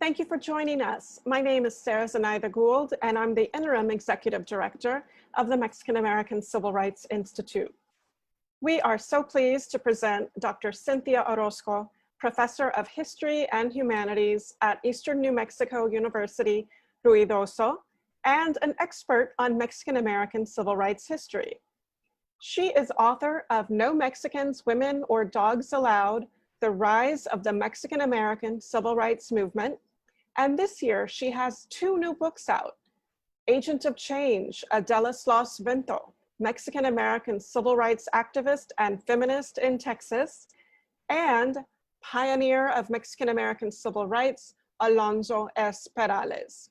Thank you for joining us. My name is Sarah Zenaida Gould, and I'm the Interim Executive Director of the Mexican American Civil Rights Institute. We are so pleased to present Dr. Cynthia Orozco, Professor of History and Humanities at Eastern New Mexico University, Ruidoso, and an expert on Mexican American civil rights history. She is author of No Mexicans, Women, or Dogs Allowed: The Rise of the Mexican American Civil Rights Movement. And this year, she has 2 new books out: Agent of Change, Adela Sloss-Vento, Mexican American civil rights activist and feminist in Texas, and Pioneer of Mexican American Civil Rights, Alonso S. Perales.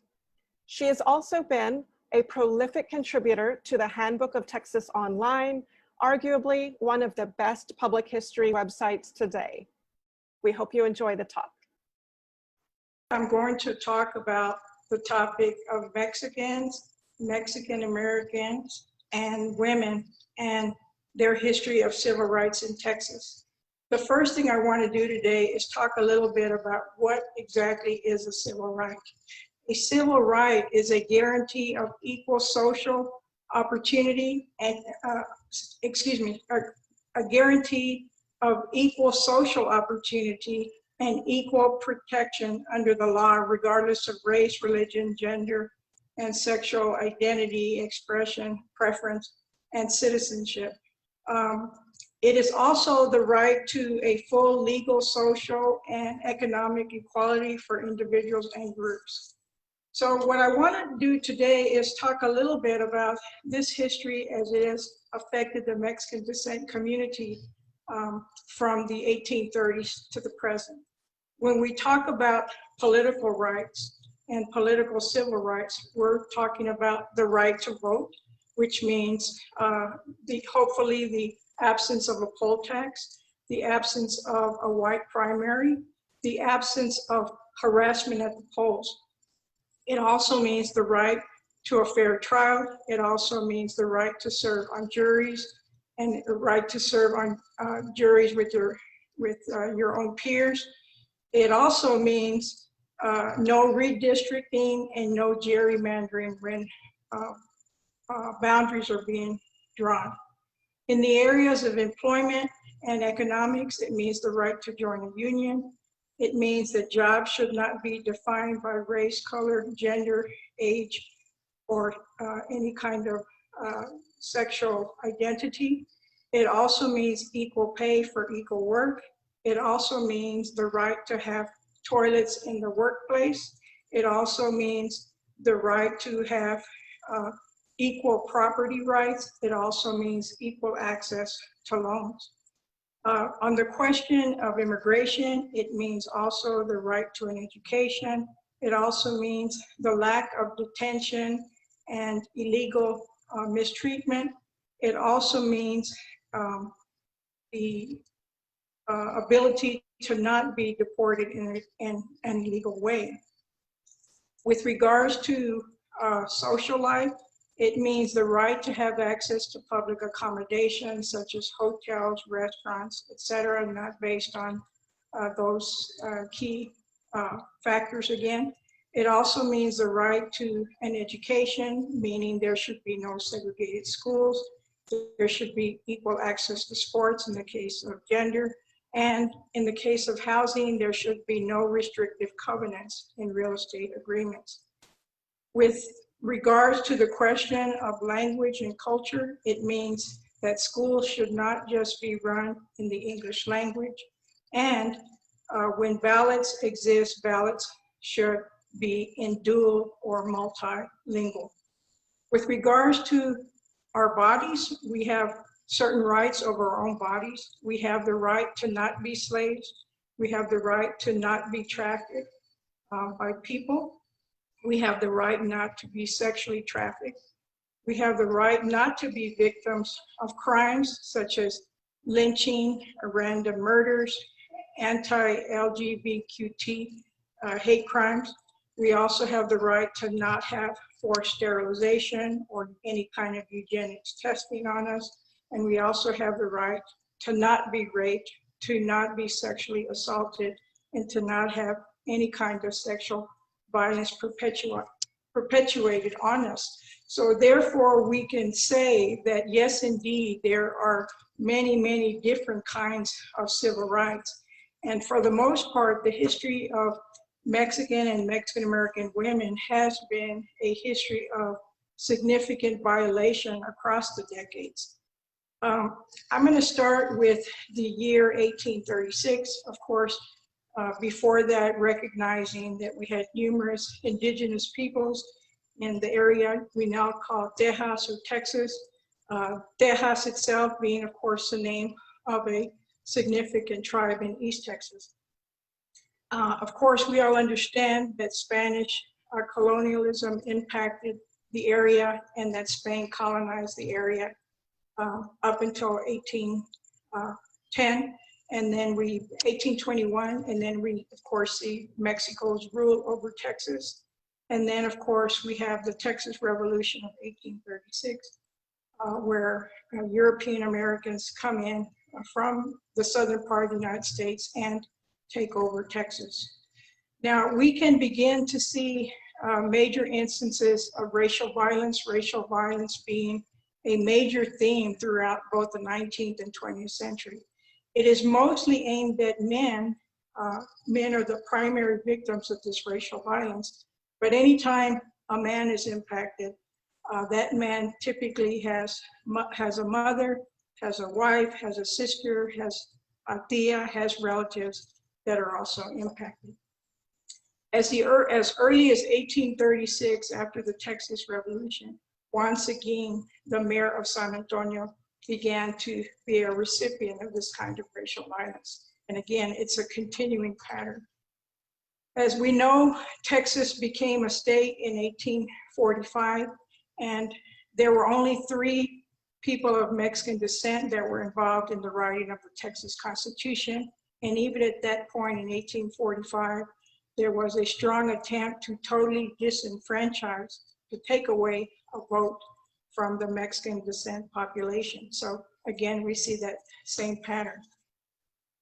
She has also been a prolific contributor to the Handbook of Texas online, arguably one of the best public history websites today. We hope you enjoy the talk. I'm going to talk about the topic of Mexicans, Mexican Americans, and women and their history of civil rights in Texas. The first thing I want to do today is talk a little bit about what exactly is a civil right. A civil right is a guarantee of equal social opportunity and, a guarantee of equal social opportunity and equal protection under the law, regardless of race, religion, gender, and sexual identity, expression, preference, and citizenship. It is also the right to a full legal, social, and economic equality for individuals and groups. So what I want to do today is talk a little bit about this history as it has affected the Mexican descent community from the 1830s to the present. When we talk about political rights and political civil rights, we're talking about the right to vote, which means hopefully the absence of a poll tax, the absence of a white primary, the absence of harassment at the polls. It also means the right to a fair trial. It also means the right to serve on juries and the right to serve on juries with your own peers. It also means no redistricting and no gerrymandering when boundaries are being drawn. In the areas of employment and economics, it means the right to join a union. It means that jobs should not be defined by race, color, gender, age, or any kind of sexual identity. It also means equal pay for equal work. It also means the right to have toilets in the workplace. It also means the right to have equal property rights. It also means equal access to loans. On the question of immigration, it means also the right to an education. It also means the lack of detention and illegal mistreatment. It also means the ability to not be deported in an illegal way. With regards to social life, it means the right to have access to public accommodations such as hotels, restaurants, etc., not based on those key factors again. It also means the right to an education, meaning there should be no segregated schools. There should be equal access to sports in the case of gender. And in the case of housing, there should be no restrictive covenants in real estate agreements. With regards to the question of language and culture, it means that schools should not just be run in the English language. And when ballots exist, ballots should be in dual or multilingual. With regards to our bodies, we have certain rights over our own bodies. We have the right to not be slaves. We have the right to not be trafficked by people. We have the right not to be sexually trafficked. We have the right not to be victims of crimes such as lynching, random murders, anti-LGBTQ hate crimes. We also have the right to not have forced sterilization or any kind of eugenics testing on us. And we also have the right to not be raped, to not be sexually assaulted, and to not have any kind of sexual violence perpetuated on us. So therefore, we can say that yes, indeed, there are many, many different kinds of civil rights. And for the most part, the history of Mexican and Mexican-American women has been a history of significant violation across the decades. I'm going to start with the year 1836, of course. Before that, recognizing that we had numerous indigenous peoples in the area we now call Texas or Texas. Texas itself being, of course, the name of a significant tribe in East Texas. Of course, we all understand that Spanish colonialism impacted the area and that Spain colonized the area up until 1810. And then 1821, and then we, of course, see Mexico's rule over Texas. And then, of course, we have the Texas Revolution of 1836, where European Americans come in from the southern part of the United States and take over Texas. Now, we can begin to see major instances of racial violence being a major theme throughout both the 19th and 20th century. It is mostly aimed at men. Men are the primary victims of this racial violence. But anytime a man is impacted, that man typically has a mother, has a wife, has a sister, has a tia, has relatives that are also impacted. As early as 1836, after the Texas Revolution, Juan Seguin, the mayor of San Antonio, began to be a recipient of this kind of racial violence. And again, it's a continuing pattern. As we know, Texas became a state in 1845, and there were only 3 people of Mexican descent that were involved in the writing of the Texas Constitution. And even at that point in 1845, there was a strong attempt to totally disenfranchise, to take away a vote from the Mexican descent population. So again, we see that same pattern.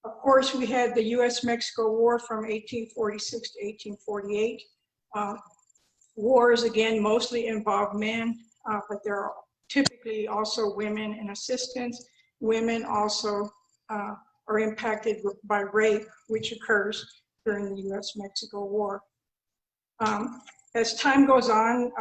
Of course, we had the US-Mexico War from 1846 to 1848. Wars, again, mostly involve men, but there are typically also women and assistants. Women also are impacted by rape, which occurs during the US-Mexico War. As time goes on,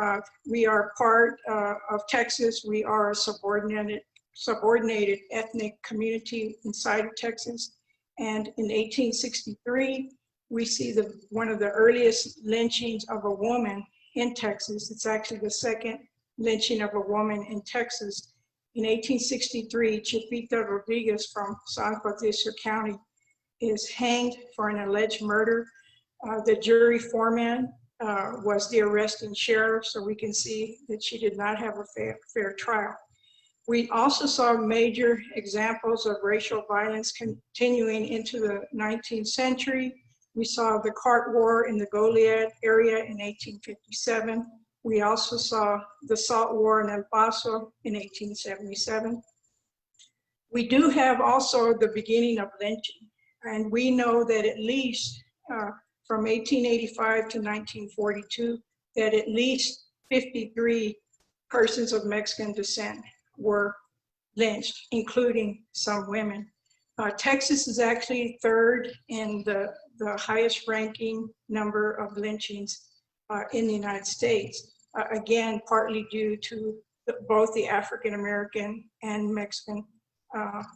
we are part of Texas. We are a subordinated ethnic community inside of Texas. And in 1863, we see one of the earliest lynchings of a woman in Texas. It's actually the second lynching of a woman in Texas. In 1863, Chipita Rodriguez from San Patricio County is hanged for an alleged murder. The jury foreman was the arresting sheriff, so we can see that she did not have a fair trial. We also saw major examples of racial violence continuing into the 19th century. We saw the Cart War in the Goliad area in 1857. We also saw the Salt War in El Paso in 1877. We do have also the beginning of lynching, and we know that at least from 1885 to 1942, that at least 53 persons of Mexican descent were lynched, including some women. Texas is actually third in the highest ranking number of lynchings in the United States. Again, partly due to both the African American and Mexican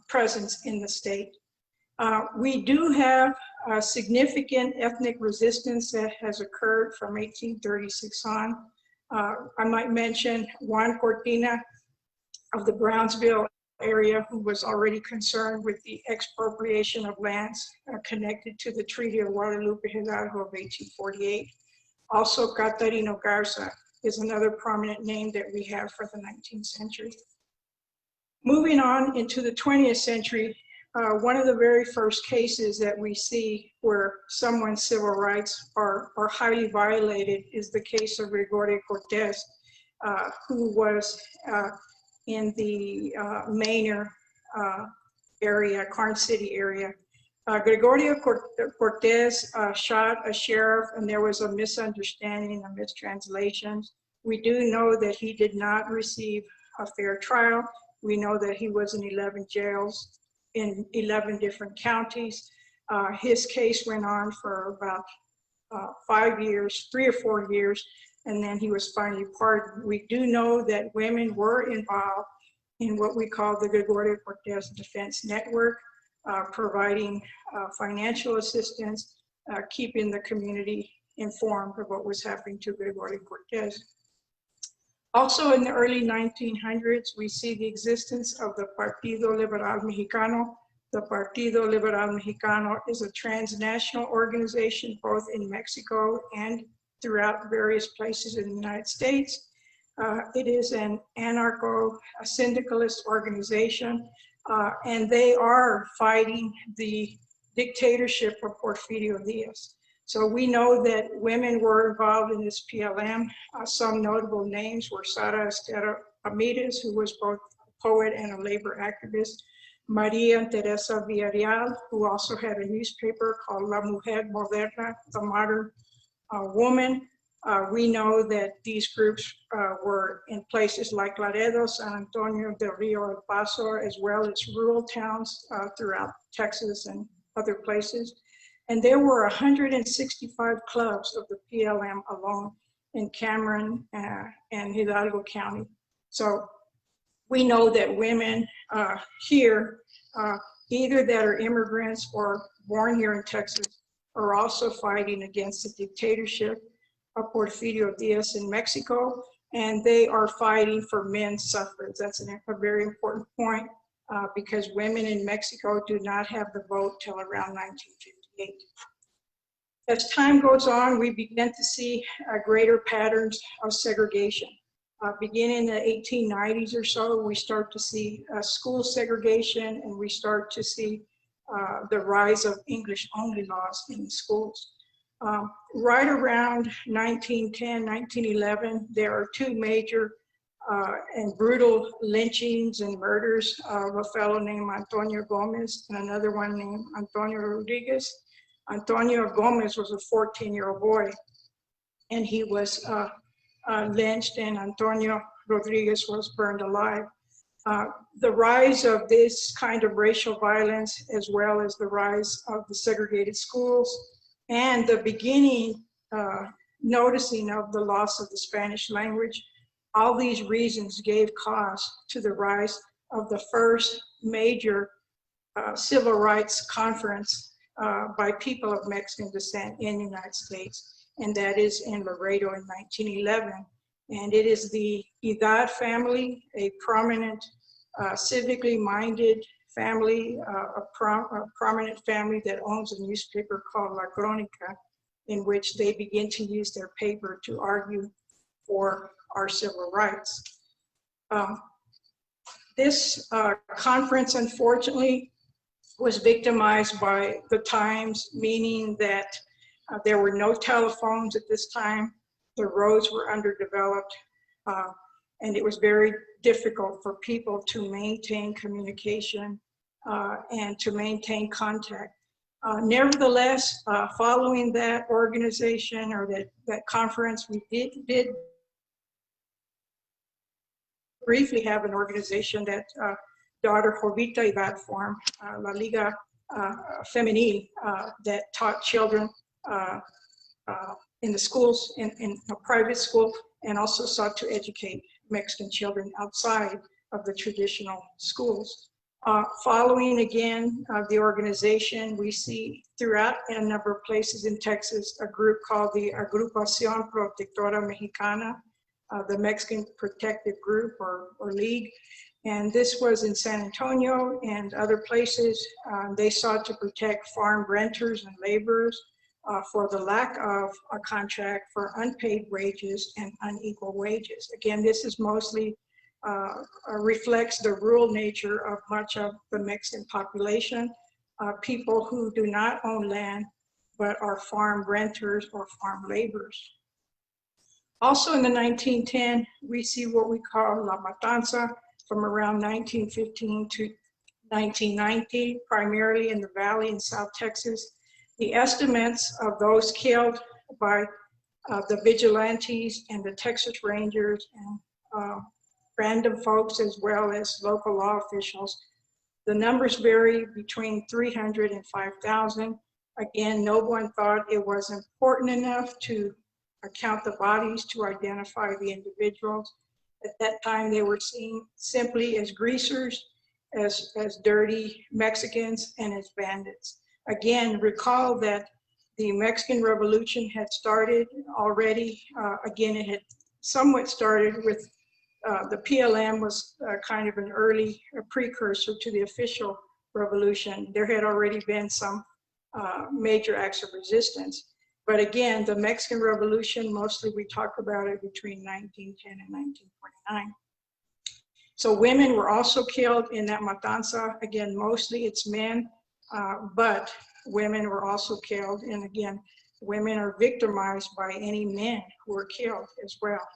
presence in the state. We do have significant ethnic resistance that has occurred from 1836 on. I might mention Juan Cortina of the Brownsville area, who was already concerned with the expropriation of lands connected to the Treaty of Guadalupe Hidalgo of 1848. Also, Catarino Garza is another prominent name that we have for the 19th century. Moving on into the 20th century, one of the very first cases that we see where someone's civil rights are highly violated is the case of Gregorio Cortez, who was in the Manor area, Karnes City area, Gregorio Cortez shot a sheriff, and there was a misunderstanding, a mistranslation. We do know that he did not receive a fair trial. We know that he was in 11 jails in 11 different counties. His case went on for about 5 years, 3 or 4 years, and then he was finally pardoned. We do know that women were involved in what we call the Gregorio Cortez Defense Network, providing financial assistance, keeping the community informed of what was happening to Gregorio Cortez. Also in the early 1900s, we see the existence of the Partido Liberal Mexicano. The Partido Liberal Mexicano is a transnational organization, both in Mexico and throughout various places in the United States. It is an anarcho-syndicalist organization, and they are fighting the dictatorship of Porfirio Diaz. So we know that women were involved in this PLM. Some notable names were Sara Esther Ramirez, who was both a poet and a labor activist, Maria Teresa Villarreal, who also had a newspaper called La Mujer Moderna, the Modern Woman. We know that these groups were in places like Laredo, San Antonio, Del Rio, El Paso, as well as rural towns throughout Texas and other places. And there were 165 clubs of the PLM alone in Cameron and Hidalgo County. So we know that women here, either that are immigrants or born here in Texas, are also fighting against the dictatorship of Porfirio Diaz in Mexico, and they are fighting for men's suffrage. That's a very important point because women in Mexico do not have the vote till around 1958. As time goes on, we begin to see greater patterns of segregation. Beginning in the 1890s or so, we start to see school segregation, and we start to see the rise of English-only laws in the schools. Right around 1910, 1911, there are two major and brutal lynchings and murders of a fellow named Antonio Gomez and another one named Antonio Rodriguez. Antonio Gomez was a 14-year-old boy, and he was lynched, and Antonio Rodriguez was burned alive. The rise of this kind of racial violence, as well as the rise of the segregated schools, and the beginning noticing of the loss of the Spanish language, all these reasons gave cause to the rise of the first major civil rights conference by people of Mexican descent in the United States, and that is in Laredo in 1911. And it is the Edad family, a prominent, civically minded family, a prominent family that owns a newspaper called La Crónica, in which they begin to use their paper to argue for our civil rights. This conference, unfortunately, was victimized by the times, meaning that there were no telephones at this time, the roads were underdeveloped, and it was very difficult for people to maintain communication and to maintain contact. Nevertheless, following that organization or that conference, we did briefly have an organization that daughter Jovita Edad formed, La Liga Feminist, that taught children in the schools, in a private school, and also sought to educate Mexican children outside of the traditional schools. Following again the organization, we see throughout a number of places in Texas a group called the Agrupación Protectora Mexicana, the Mexican Protective Group or League. And this was in San Antonio and other places. They sought to protect farm renters and laborers for the lack of a contract for unpaid wages and unequal wages. Again, this is mostly reflects the rural nature of much of the Mexican population, people who do not own land, but are farm renters or farm laborers. Also in the 1910, we see what we call La Matanza from around 1915 to 1990, primarily in the Valley in South Texas. The estimates of those killed by the vigilantes and the Texas Rangers and random folks as well as local law officials, the numbers vary between 300 and 5,000. Again, no one thought it was important enough to count the bodies to identify the individuals. At that time, they were seen simply as greasers, as dirty Mexicans, and as bandits. Again, recall that the Mexican Revolution had started already. Again, it had somewhat started with the PLM was kind of an early precursor to the official revolution. There had already been some major acts of resistance. But again, the Mexican Revolution, mostly we talk about it between 1910 and 1949. So women were also killed in that matanza. Again, mostly it's men, but women were also killed. And again, women are victimized by any men who are killed as well.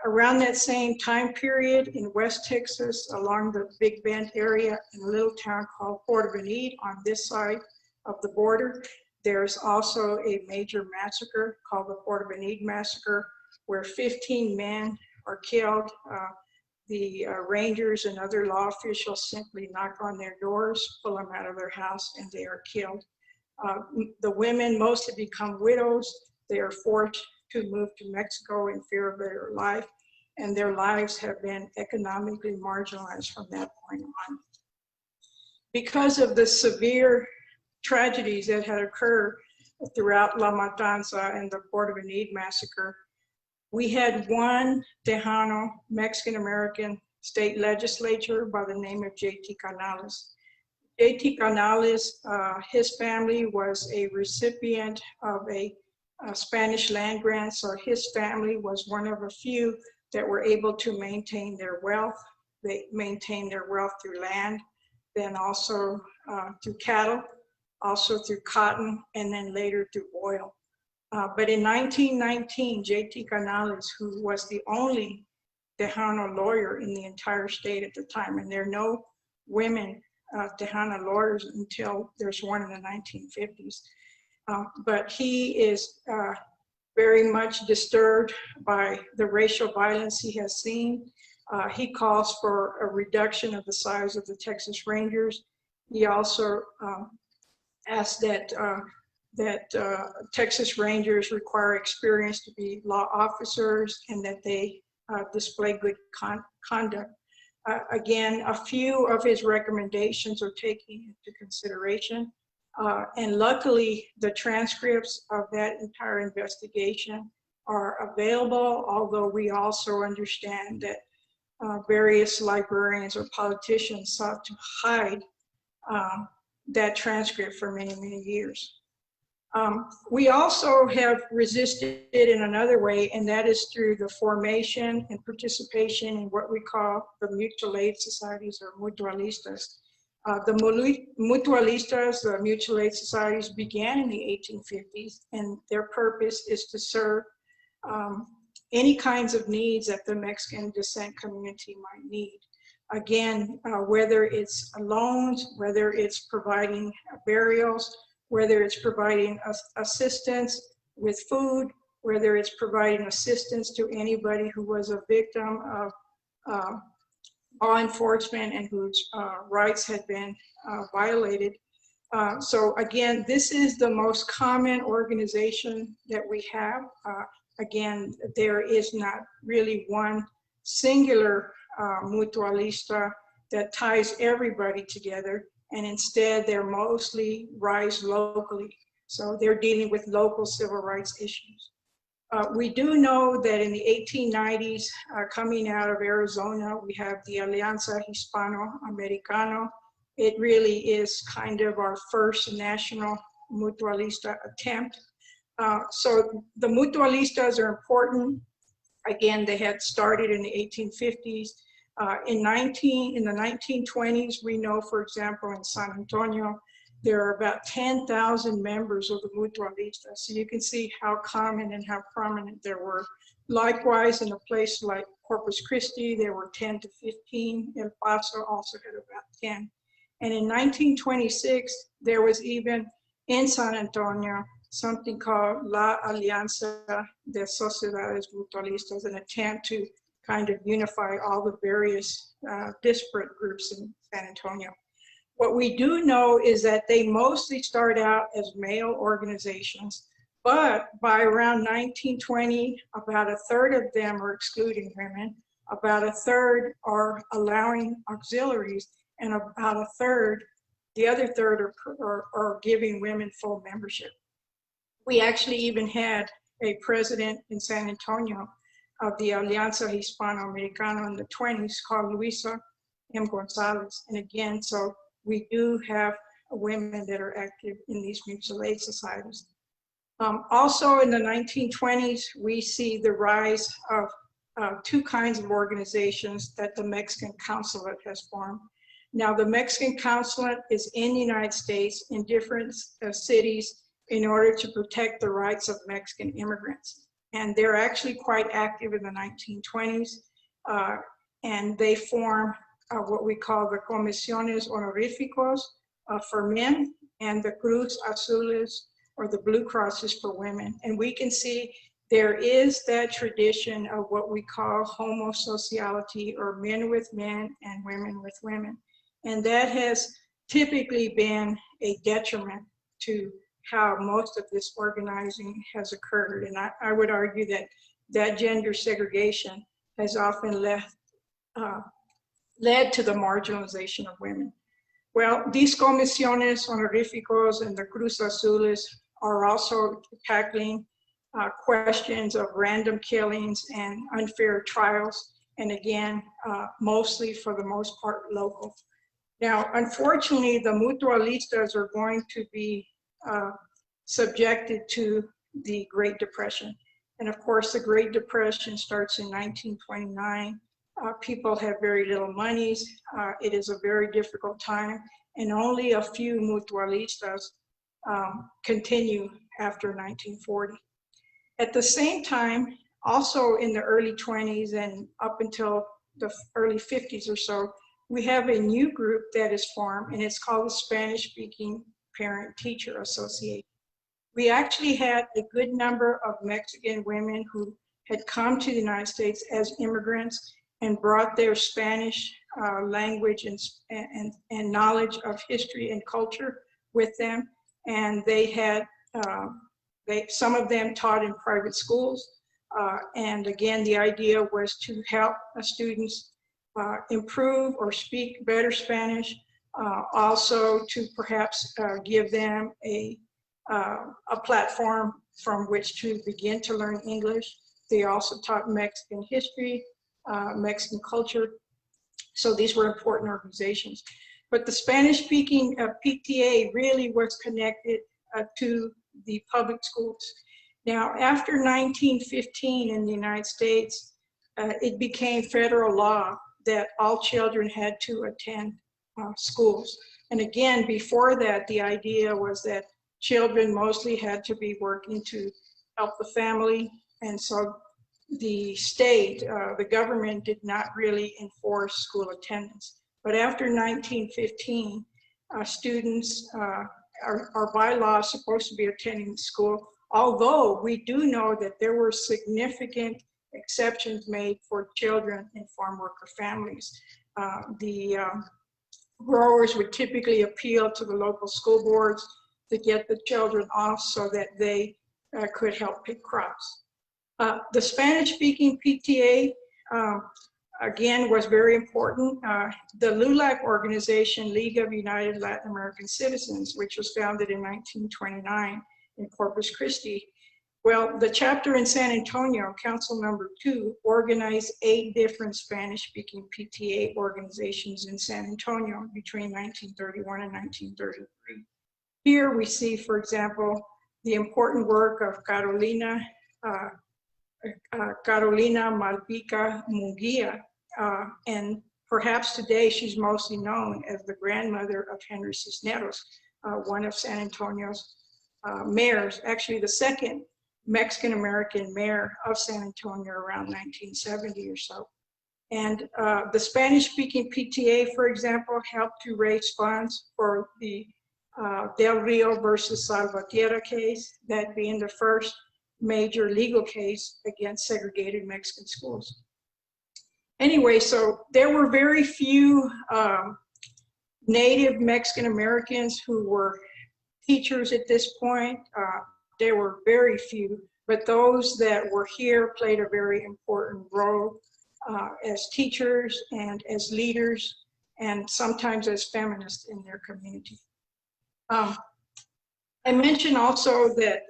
Around that same time period in West Texas, along the Big Bend area, in a little town called Porvenir on this side of the border, there's also a major massacre called the Porvenir Massacre, where 15 men are killed. The rangers and other law officials simply knock on their doors, pull them out of their house, and they are killed. The women mostly become widows. They are forced to move to Mexico in fear of their life, and their lives have been economically marginalized from that point on. Because of the severe tragedies that had occurred throughout La Matanza and the Porvenir Massacre, we had one Tejano Mexican-American state legislature by the name of J.T. Canales. J.T. Canales, his family was a recipient of a Spanish land grant, so his family was one of a few that were able to maintain their wealth. They maintained their wealth through land, then also through cattle, also through cotton, and then later through oil. But in 1919, J.T. Canales, who was the only Tejano lawyer in the entire state at the time, and there are no women Tejano lawyers until there's one in the 1950s. But he is very much disturbed by the racial violence he has seen. He calls for a reduction of the size of the Texas Rangers. He also asks that Texas Rangers require experience to be law officers and that they display good conduct. Again, a few of his recommendations are taken into consideration. And luckily, the transcripts of that entire investigation are available, although we also understand that various librarians or politicians sought to hide that transcript for many, many years. We also have resisted it in another way, and that is through the formation and participation in what we call the mutual aid societies or mutualistas. The mutualistas, the mutual aid societies, began in the 1850s, and their purpose is to serve any kinds of needs that the Mexican descent community might need. Again, whether it's loans, whether it's providing burials, whether it's providing assistance with food, whether it's providing assistance to anybody who was a victim of law enforcement and whose rights had been violated. So again, this is the most common organization that we have. Again, there is not really one singular mutualista that ties everybody together, and instead they're mostly rise locally. So they're dealing with local civil rights issues. We do know that in the 1890s, coming out of Arizona, we have the Alianza Hispano-Americano. It really is kind of our first national mutualista attempt. So the mutualistas are important. Again, they had started in the 1850s. In the 1920s, we know, for example, in San Antonio, there are about 10,000 members of the mutualistas. So you can see how common and how prominent there were. Likewise, in a place like Corpus Christi, there were 10 to 15. El Paso also had about 10. And in 1926, there was even in San Antonio something called La Alianza de Sociedades Mutualistas, an attempt to kind of unify all the various disparate groups in San Antonio. What we do know is that they mostly start out as male organizations, but by around 1920, about a third of them are excluding women, about a third are allowing auxiliaries, and about a third, the other third are giving women full membership. We actually even had a president in San Antonio of the Alianza Hispanoamericana in the 20s called Luisa M. Gonzalez. And again, so we do have women that are active in these mutual aid societies. Also in the 1920s, we see the rise of two kinds of organizations that the Mexican Consulate has formed. Now, the Mexican Consulate is in the United States in different cities in order to protect the rights of Mexican immigrants. And they're actually quite active in the 1920s, and they form what we call the Comisiones Honoríficos for men and the Cruz Azules, or the Blue Crosses for women. And we can see there is that tradition of what we call homosociality, or men with men and women with women. And that has typically been a detriment to how most of this organizing has occurred. And I would argue that that gender segregation has often led to the marginalization of women. Well, these comisiones honoríficos and the Cruz Azules are also tackling questions of random killings and unfair trials, and again, mostly for the most part local. Now, unfortunately, the mutualistas are going to be subjected to the Great Depression. And of course, the Great Depression starts in 1929. People have very little monies. It is a very difficult time, and only a few mutualistas continue after 1940. At the same time, also in the early 20s and up until the early 50s or so, we have a new group that is formed, and it's called the Spanish-Speaking Parent-Teacher Association. We actually had a good number of Mexican women who had come to the United States as immigrants and brought their Spanish language and knowledge of history and culture with them. And they had, some of them taught in private schools. And again, the idea was to help students improve or speak better Spanish, also to perhaps give them a platform from which to begin to learn English. They also taught Mexican history, Mexican culture. So these were important organizations. But the Spanish-speaking PTA really was connected to the public schools. Now, after 1915 in the United States, it became federal law that all children had to attend schools. And again, before that, the idea was that children mostly had to be working to help the family. And so the state, the government did not really enforce school attendance. But after 1915, students are by law supposed to be attending school, although we do know that there were significant exceptions made for children in farm worker families. The growers would typically appeal to the local school boards to get the children off so that they could help pick crops. The Spanish-speaking PTA, again, was very important. The LULAC organization, League of United Latin American Citizens, which was founded in 1929 in Corpus Christi. Well, the chapter in San Antonio, Council Number 2, organized 8 different Spanish-speaking PTA organizations in San Antonio between 1931 and 1933. Here we see, for example, the important work of Carolina Malpica Munguia, and perhaps today she's mostly known as the grandmother of Henry Cisneros, one of San Antonio's mayors, actually the second Mexican-American mayor of San Antonio around 1970 or so. And the Spanish-speaking PTA, for example, helped to raise funds for the Del Rio versus Salvatierra case, that being the first major legal case against segregated Mexican schools. Anyway, so there were very few Native Mexican Americans who were teachers at this point. There were very few, but those that were here played a very important role as teachers and as leaders, and sometimes as feminists in their community. I mentioned also that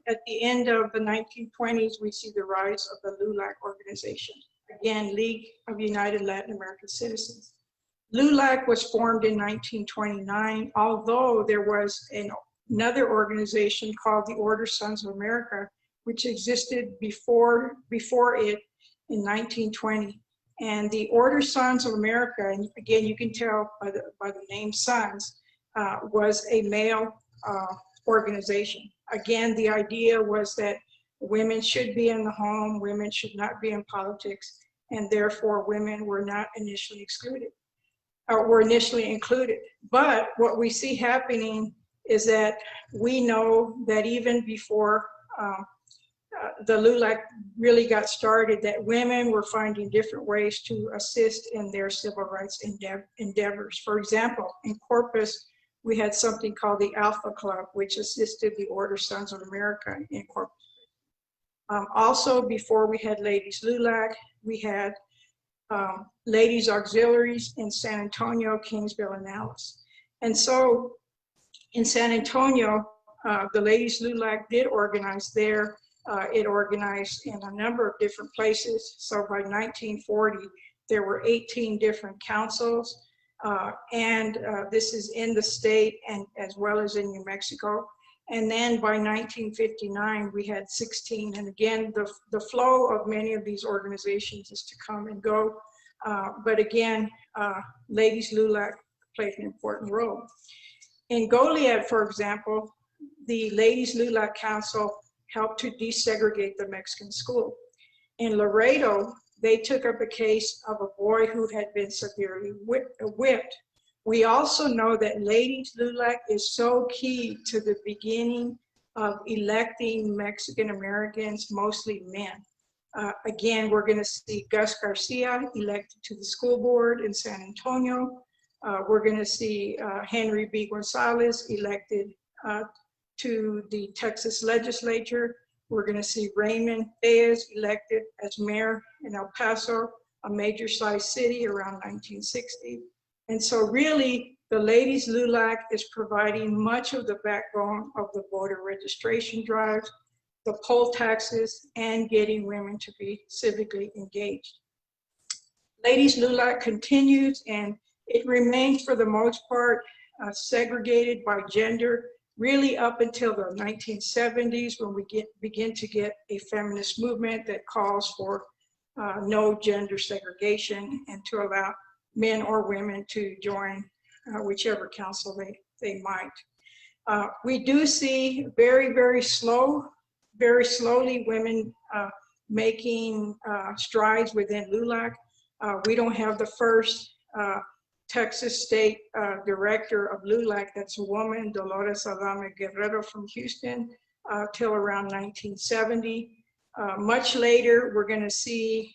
at the end of the 1920s, we see the rise of the LULAC organization. Again, League of United Latin American Citizens. LULAC was formed in 1929, although there was another organization called the Order Sons of America, which existed before it in 1920. And the Order Sons of America, and again, you can tell by the name Sons, was a male organization. Again, the idea was that women should be in the home, women should not be in politics, and therefore women were not initially excluded, or were initially included. But what we see happening is that we know that even before the LULAC really got started, that women were finding different ways to assist in their civil rights endeavors. For example, in Corpus, we had something called the Alpha Club, which assisted the Order Sons of America in Corpus. Also, before we had Ladies LULAC, we had Ladies Auxiliaries in San Antonio, Kingsville, and Alice. And so in San Antonio, the Ladies LULAC did organize there. It organized in a number of different places. So by 1940, there were 18 different councils. This is in the state and as well as in New Mexico. And then by 1959, we had 16. And again, the flow of many of these organizations is to come and go. But again, Ladies LULAC played an important role. In Goliad, for example, the Ladies LULAC Council helped to desegregate the Mexican school. In Laredo, they took up a case of a boy who had been severely whipped. We also know that Ladies LULAC is so key to the beginning of electing Mexican Americans, mostly men. Again, we're gonna see Gus Garcia elected to the school board in San Antonio. We're gonna see Henry B. Gonzalez elected to the Texas legislature. We're gonna see Raymond Baez elected as mayor in El Paso, a major sized city around 1960. And so really, the Ladies LULAC is providing much of the backbone of the voter registration drives, the poll taxes, and getting women to be civically engaged. Ladies LULAC continues, and it remains for the most part segregated by gender, really up until the 1970s, when we begin to get a feminist movement that calls for no gender segregation and to allow men or women to join whichever council they might. We do see very slowly women making strides within LULAC. We don't have the first Texas State Director of LULAC that's a woman, Dolores Adame Guerrero from Houston, till around 1970. Much later, we're gonna see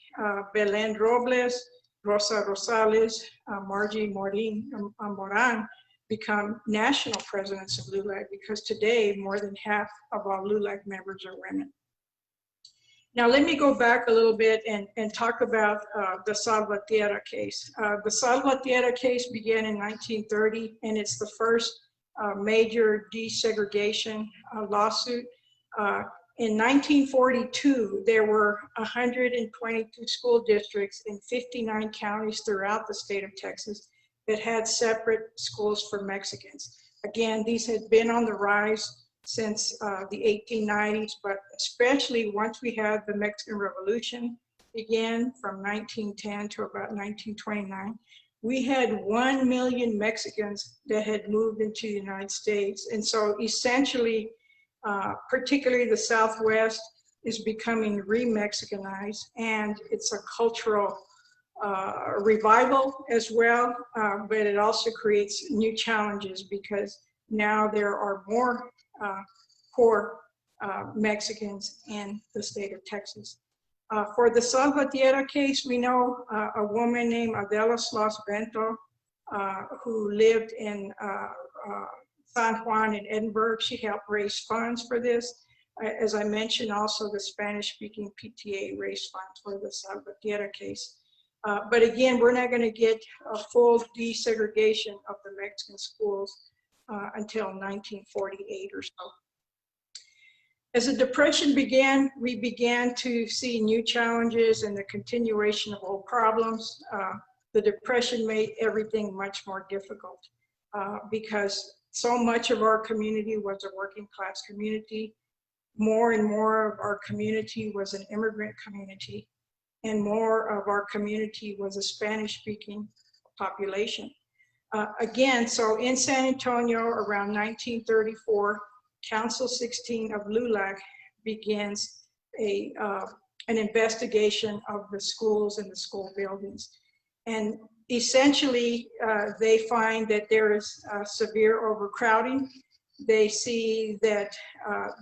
Belen Robles, Rosa Rosales, Margie Moran become national presidents of LULAC, because today more than half of all LULAC members are women. Now let me go back a little bit and talk about the Salvatierra case. The Salvatierra case began in 1930, and it's the first major desegregation lawsuit. In 1942, there were 122 school districts in 59 counties throughout the state of Texas that had separate schools for Mexicans. Again, these had been on the rise since the 1890s, but especially once we had the Mexican Revolution begin from 1910 to about 1929, we had 1 million Mexicans that had moved into the United States. And so essentially, particularly the Southwest is becoming re-Mexicanized, and it's a cultural revival as well, but it also creates new challenges because now there are more poor Mexicans in the state of Texas. For the Salvatierra case, we know a woman named Adela Sloss-Vento who lived in San Juan in Edinburgh. She helped raise funds for this. As I mentioned, also the Spanish-speaking PTA raised funds for the Salvatierra case. But again, we're not going to get a full desegregation of the Mexican schools until 1948 or so. As the Depression began, we began to see new challenges and the continuation of old problems. The Depression made everything much more difficult because so much of our community was a working class community. More and more of our community was an immigrant community, and more of our community was a Spanish-speaking population. Again, so in San Antonio around 1934, Council 16 of LULAC begins an investigation of the schools and the school buildings. And essentially, they find that there is severe overcrowding. They see that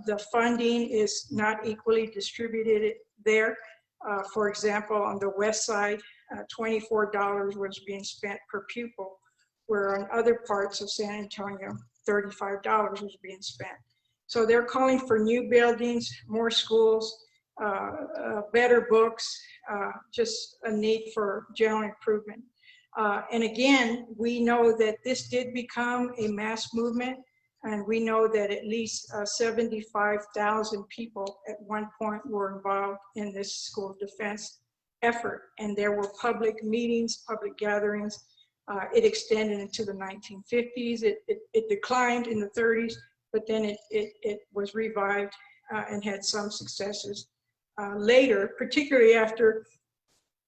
the funding is not equally distributed there. For example, on the west side, $24 was being spent per pupil, where on other parts of San Antonio, $35 was being spent. So they're calling for new buildings, more schools, better books, just a need for general improvement. And again, we know that this did become a mass movement, and we know that at least 75,000 people at one point were involved in this school defense effort. And there were public meetings, public gatherings. It extended into the 1950s. It declined in the 30s, but then it was revived and had some successes later, particularly after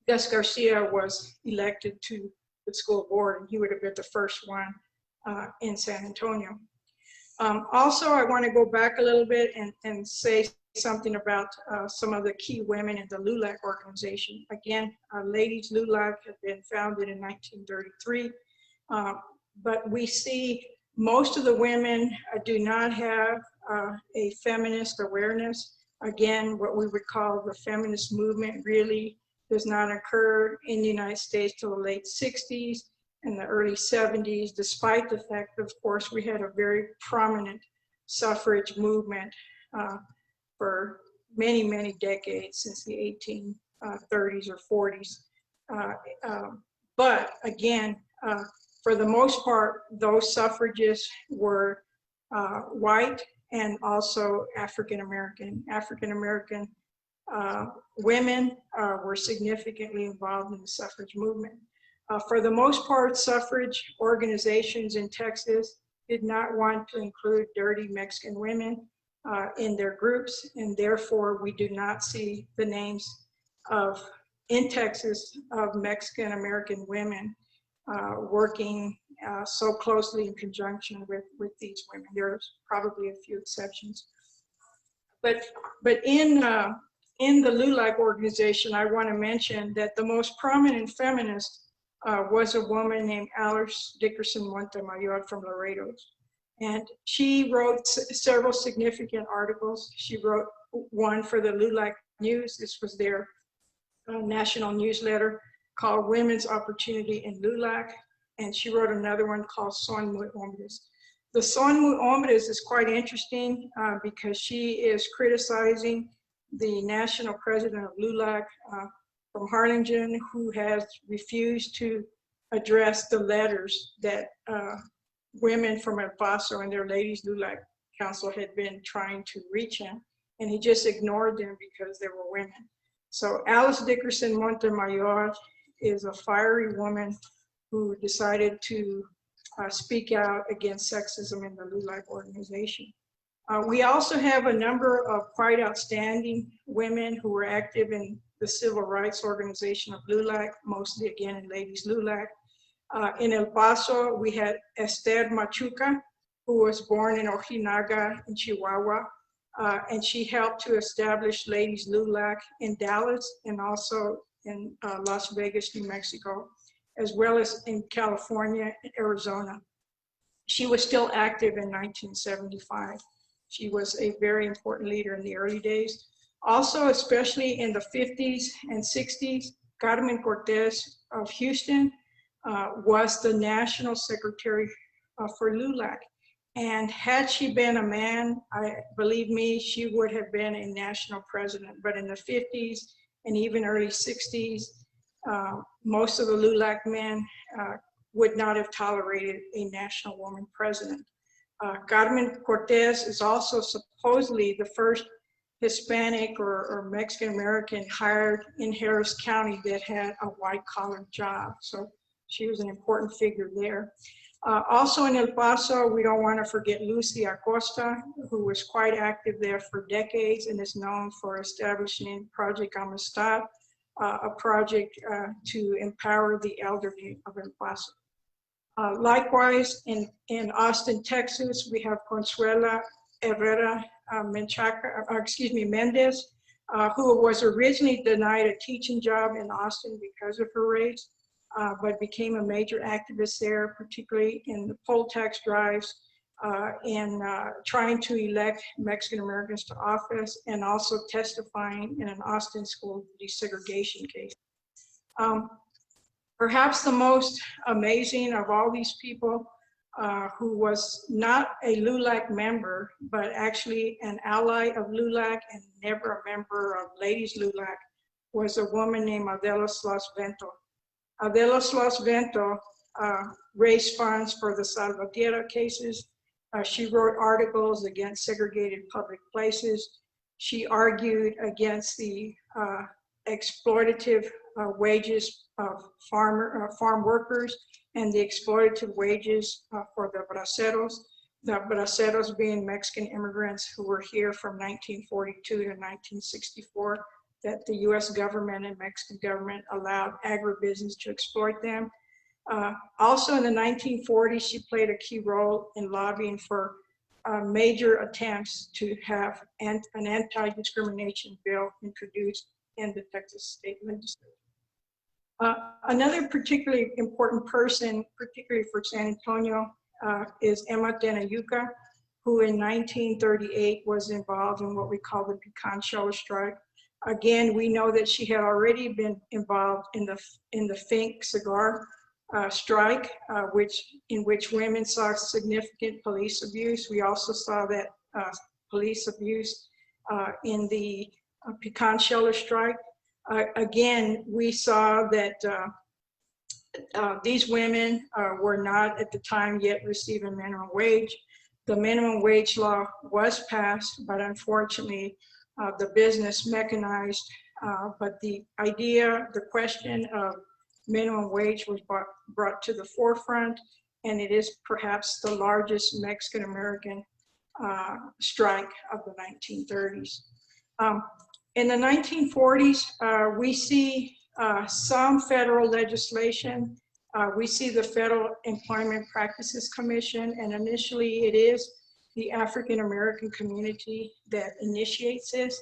Gus Garcia was elected to the school board, and he would have been the first one in San Antonio. Also, I want to go back a little bit and say something about some of the key women in the LULAC organization. Again, Ladies LULAC had been founded in 1933, but we see most of the women do not have a feminist awareness. Again, what we would call the feminist movement really does not occur in the United States till the late 60s and the early 70s, despite the fact, of course, we had a very prominent suffrage movement for many, many decades since the 1830s or 40s. But again, for the most part, those suffragists were white and also African-American. African-American women were significantly involved in the suffrage movement. For the most part, suffrage organizations in Texas did not want to include dirty Mexican women in their groups, and therefore we do not see the names in Texas of Mexican American women working so closely in conjunction with these women. There's probably a few exceptions. But in the LULAC organization, I want to mention that the most prominent feminist was a woman named Alice Dickerson Montemayor from Laredo. And she wrote several significant articles. She wrote one for the LULAC News. This was their national newsletter called Women's Opportunity in LULAC. And she wrote another one called Son Muy Hombres. The Son Muy Hombres is quite interesting because she is criticizing the national president of LULAC from Harlingen, who has refused to address the letters that women from El Paso and their Ladies LULAC Council had been trying to reach him, and he just ignored them because they were women. So Alice Dickerson Montemayor is a fiery woman who decided to speak out against sexism in the LULAC organization. We also have a number of quite outstanding women who were active in the civil rights organization of LULAC, mostly again in Ladies LULAC. In El Paso, we had Esther Machuca, who was born in Ojinaga in Chihuahua, and she helped to establish Ladies LULAC in Dallas and also in Las Vegas, New Mexico, as well as in California and Arizona. She was still active in 1975. She was a very important leader in the early days. Also, especially in the 50s and 60s, Carmen Cortez of Houston was the national secretary for LULAC. And had she been a man, believe me, she would have been a national president. But in the 50s and even early 60s, most of the LULAC men would not have tolerated a national woman president. Carmen Cortez is also supposedly the first Hispanic or Mexican American hired in Harris County that had a white collar job. So she was an important figure there. Also in El Paso, we don't want to forget Lucy Acosta, who was quite active there for decades and is known for establishing Project Amistad, a project to empower the elderly of El Paso. Likewise, in Austin, Texas, we have Consuela Herrera Mendez, who was originally denied a teaching job in Austin because of her race, but became a major activist there, particularly in the poll tax drives and trying to elect Mexican Americans to office, and also testifying in an Austin school desegregation case. Perhaps the most amazing of all these people who was not a LULAC member, but actually an ally of LULAC and never a member of Ladies LULAC, was a woman named Adela Sloss-Vento. Adela Sloss-Vento raised funds for the Salvatierra cases. She wrote articles against segregated public places. She argued against the exploitative wages of farm workers and the exploitative wages for the braceros being Mexican immigrants who were here from 1942 to 1964, that the US government and Mexican government allowed agribusiness to exploit them. Also in the 1940s, she played a key role in lobbying for major attempts to have an anti-discrimination bill introduced in the Texas state legislature. Another particularly important person, particularly for San Antonio, is Emma Tenayuca, who in 1938 was involved in what we call the Pecan Show strike. Again, we know that she had already been involved in the Fink cigar strike, in which women saw significant police abuse. We also saw that police abuse in the Pecan Sheller strike. Again, we saw that these women were not at the time yet receiving minimum wage. The minimum wage law was passed, but unfortunately, the business mechanized, but the idea, the question of minimum wage was brought to the forefront, and it is perhaps the largest Mexican-American strike of the 1930s. In the 1940s, we see some federal legislation. We see the Federal Employment Practices Commission, and initially it is the African American community that initiates this,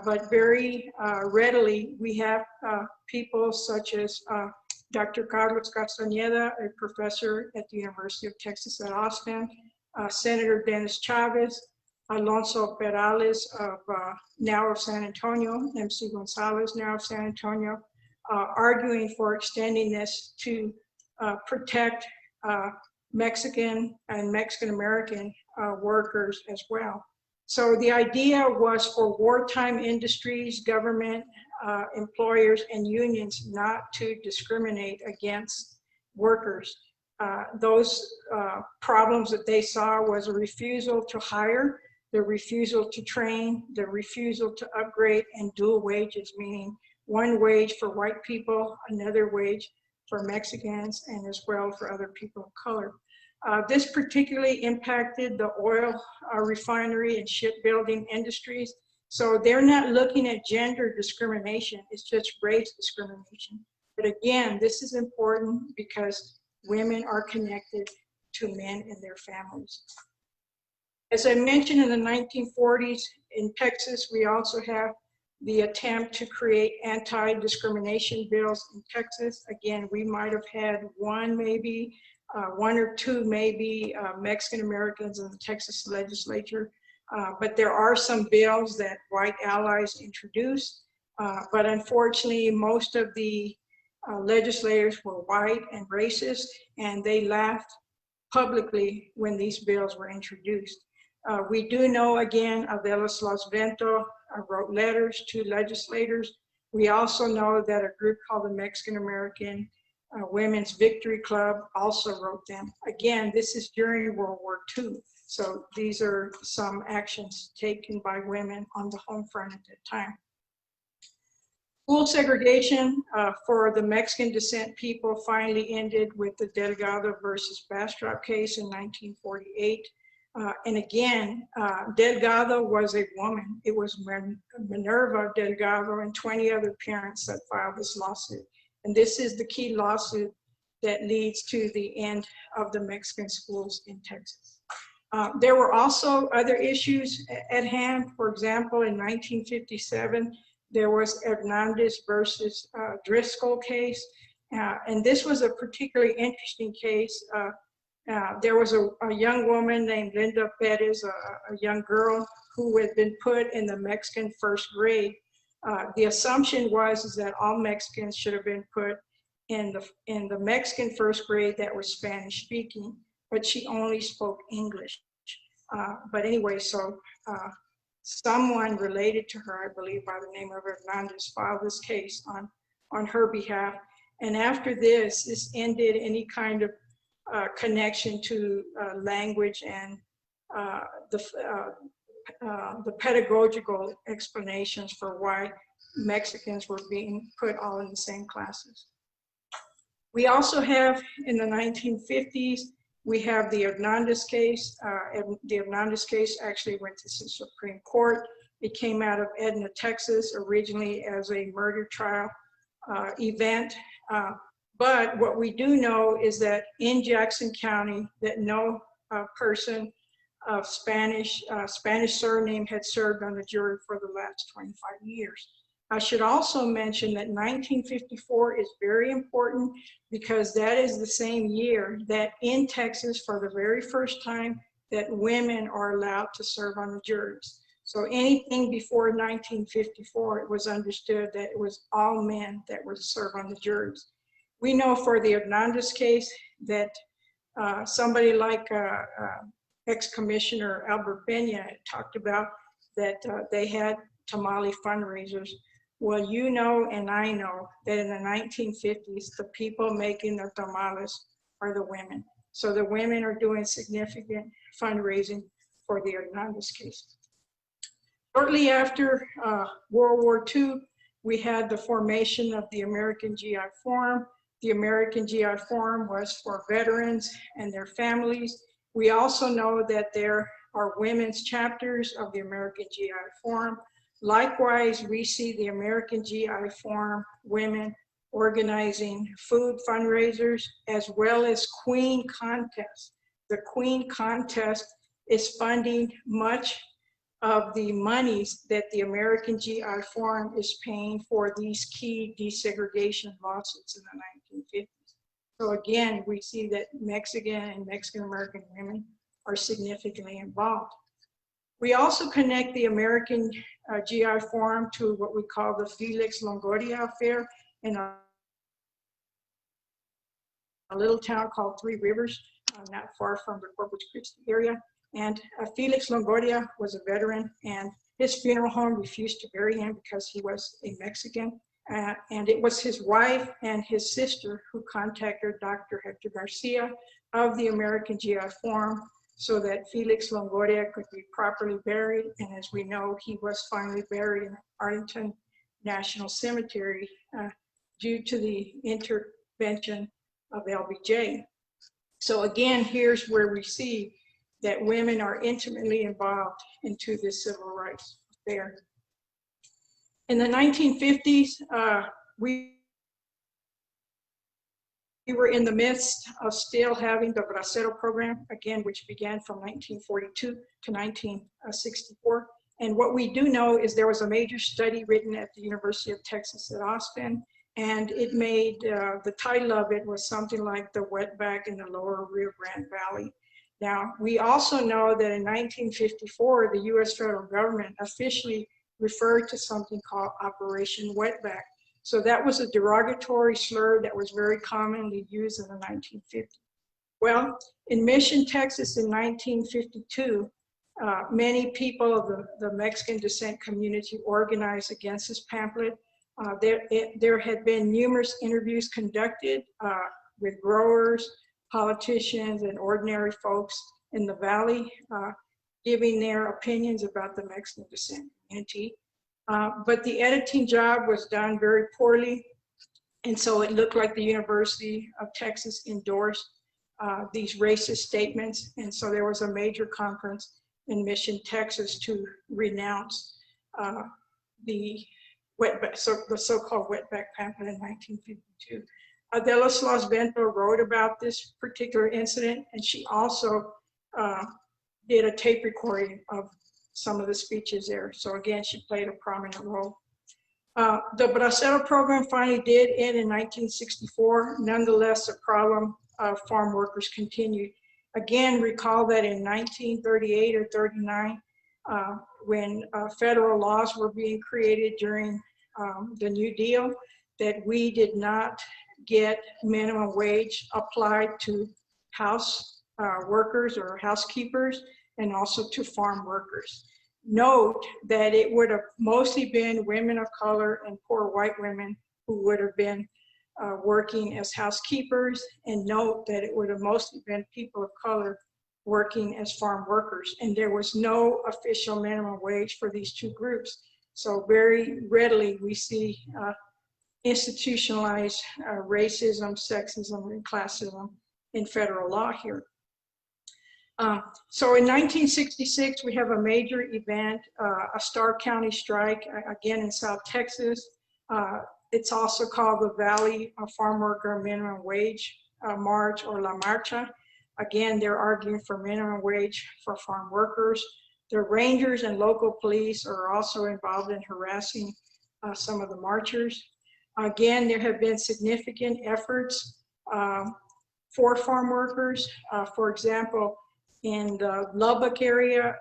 but very readily we have people such as Dr. Carlos Castañeda, a professor at the University of Texas at Austin, Senator Dennis Chavez, Alonso Perales of now of San Antonio, MC Gonzalez now of San Antonio, arguing for extending this to protect Mexican and Mexican-American workers as well. So the idea was for wartime industries, government, employers, and unions not to discriminate against workers. Those problems that they saw was a refusal to hire, the refusal to train, the refusal to upgrade, and dual wages, meaning one wage for white people, another wage for Mexicans, and as well for other people of color. This particularly impacted the oil refinery and shipbuilding industries. So they're not looking at gender discrimination, it's just race discrimination. But again, this is important because women are connected to men and their families. As I mentioned, in the 1940s in Texas, we also have the attempt to create anti-discrimination bills in Texas. Again, we might have had one or two Mexican Americans in the Texas legislature, but there are some bills that white allies introduced. But unfortunately, most of the legislators were white and racist, and they laughed publicly when these bills were introduced. We do know, again, Adela Sloss-Vento wrote letters to legislators. We also know that a group called the Mexican American Women's Victory Club also wrote them. Again, this is during World War II. So these are some actions taken by women on the home front at that time. School segregation for the Mexican descent people finally ended with the Delgado versus Bastrop case in 1948. And again, Delgado was a woman. It was Minerva Delgado and 20 other parents that filed this lawsuit. And this is the key lawsuit that leads to the end of the Mexican schools in Texas. There were also other issues at hand. For example, in 1957, there was Hernandez versus Driscoll case. And this was a particularly interesting case. There was a young woman named Linda Perez, a young girl who had been put in the Mexican first grade. The assumption was that all Mexicans should have been put in the Mexican first grade that was Spanish speaking, but she only spoke English. But anyway, so someone related to her, I believe by the name of Hernandez, filed this case on her behalf. And after this ended any kind of connection to language and the pedagogical explanations for why Mexicans were being put all in the same classes. We also have, in the 1950s, we have the Hernandez case. The Hernandez case actually went to the Supreme Court. It came out of Edna, Texas, originally as a murder trial event. But what we do know is that in Jackson County, that no person of Spanish surname had served on the jury for the last 25 years. I should also mention that 1954 is very important because that is the same year that in Texas, for the very first time, that women are allowed to serve on the juries. So anything before 1954, it was understood that it was all men that were to serve on the juries. We know for the Hernandez case that somebody like ex-commissioner Albert Peña talked about that they had tamale fundraisers. Well, you know and I know that in the 1950s, the people making the tamales are the women. So the women are doing significant fundraising for the Hernandez case. Shortly after World War II, we had the formation of the American GI Forum. The American GI Forum was for veterans and their families. We also know that there are women's chapters of the American GI Forum. Likewise, we see the American GI Forum women organizing food fundraisers as well as Queen Contest. The Queen Contest is funding much of the monies that the American GI Forum is paying for these key desegregation lawsuits in the 1950s. So again, we see that Mexican and Mexican American women are significantly involved. We also connect the American GI Forum to what we call the Felix Longoria affair in a little town called Three Rivers, not far from the Corpus Christi area. And Felix Longoria was a veteran, and his funeral home refused to bury him because he was a Mexican. And it was his wife and his sister who contacted Dr. Hector Garcia of the American GI Forum so that Felix Longoria could be properly buried. And as we know, he was finally buried in Arlington National Cemetery due to the intervention of LBJ. So again, here's where we see that women are intimately involved into this civil rights affair. In the 1950s, we were in the midst of still having the Bracero program, again, which began from 1942 to 1964. And what we do know is there was a major study written at the University of Texas at Austin, and it made, the title of it was something like the wetback in the lower Rio Grande Valley. Now, we also know that in 1954, the US federal government officially referred to something called Operation Wetback. So that was a derogatory slur that was very commonly used in the 1950s. Well, in Mission, Texas in 1952, many people of the Mexican descent community organized against this pamphlet. There had been numerous interviews conducted with growers, politicians, and ordinary folks in the valley, giving their opinions about the Mexican descent community. But the editing job was done very poorly, and so it looked like the University of Texas endorsed these racist statements, and so there was a major conference in Mission, Texas to renounce the so-called wetback pamphlet in 1952. Adela Sloss-Vento wrote about this particular incident, and she also did a tape recording of some of the speeches there. So again, she played a prominent role. The Bracero program finally did end in 1964. Nonetheless, the problem of farm workers continued. Again, recall that in 1938 or 39, when federal laws were being created during the New Deal, that we did not get minimum wage applied to house workers or housekeepers, and also to farm workers. Note that it would have mostly been women of color and poor white women who would have been working as housekeepers, and note that it would have mostly been people of color working as farm workers. And there was no official minimum wage for these two groups. So very readily we see institutionalized racism, sexism, and classism in federal law here. So in 1966, we have a major event, a Starr County strike, again in South Texas. It's also called the Valley Farm Worker Minimum Wage March, or La Marcha. Again, they're arguing for minimum wage for farm workers. The rangers and local police are also involved in harassing some of the marchers. Again, there have been significant efforts for farm workers. For example, in the Lubbock area,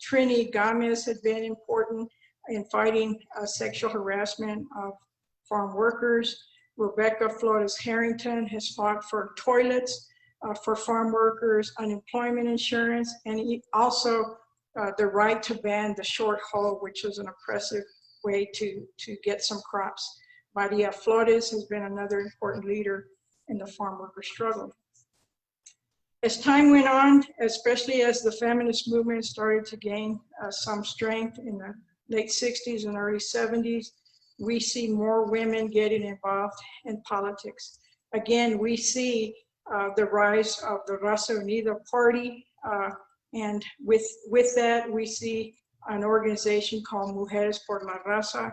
Trini Gomez had been important in fighting sexual harassment of farm workers. Rebecca Flores Harrington has fought for toilets for farm workers, unemployment insurance, and also the right to ban the short hoe, which was an oppressive way to get some crops. Maria Flores has been another important leader in the farm worker struggle. As time went on, especially as the feminist movement started to gain some strength in the late 60s and early 70s, we see more women getting involved in politics. Again, we see the rise of the Raza Unida party, and with that, we see an organization called Mujeres por la Raza.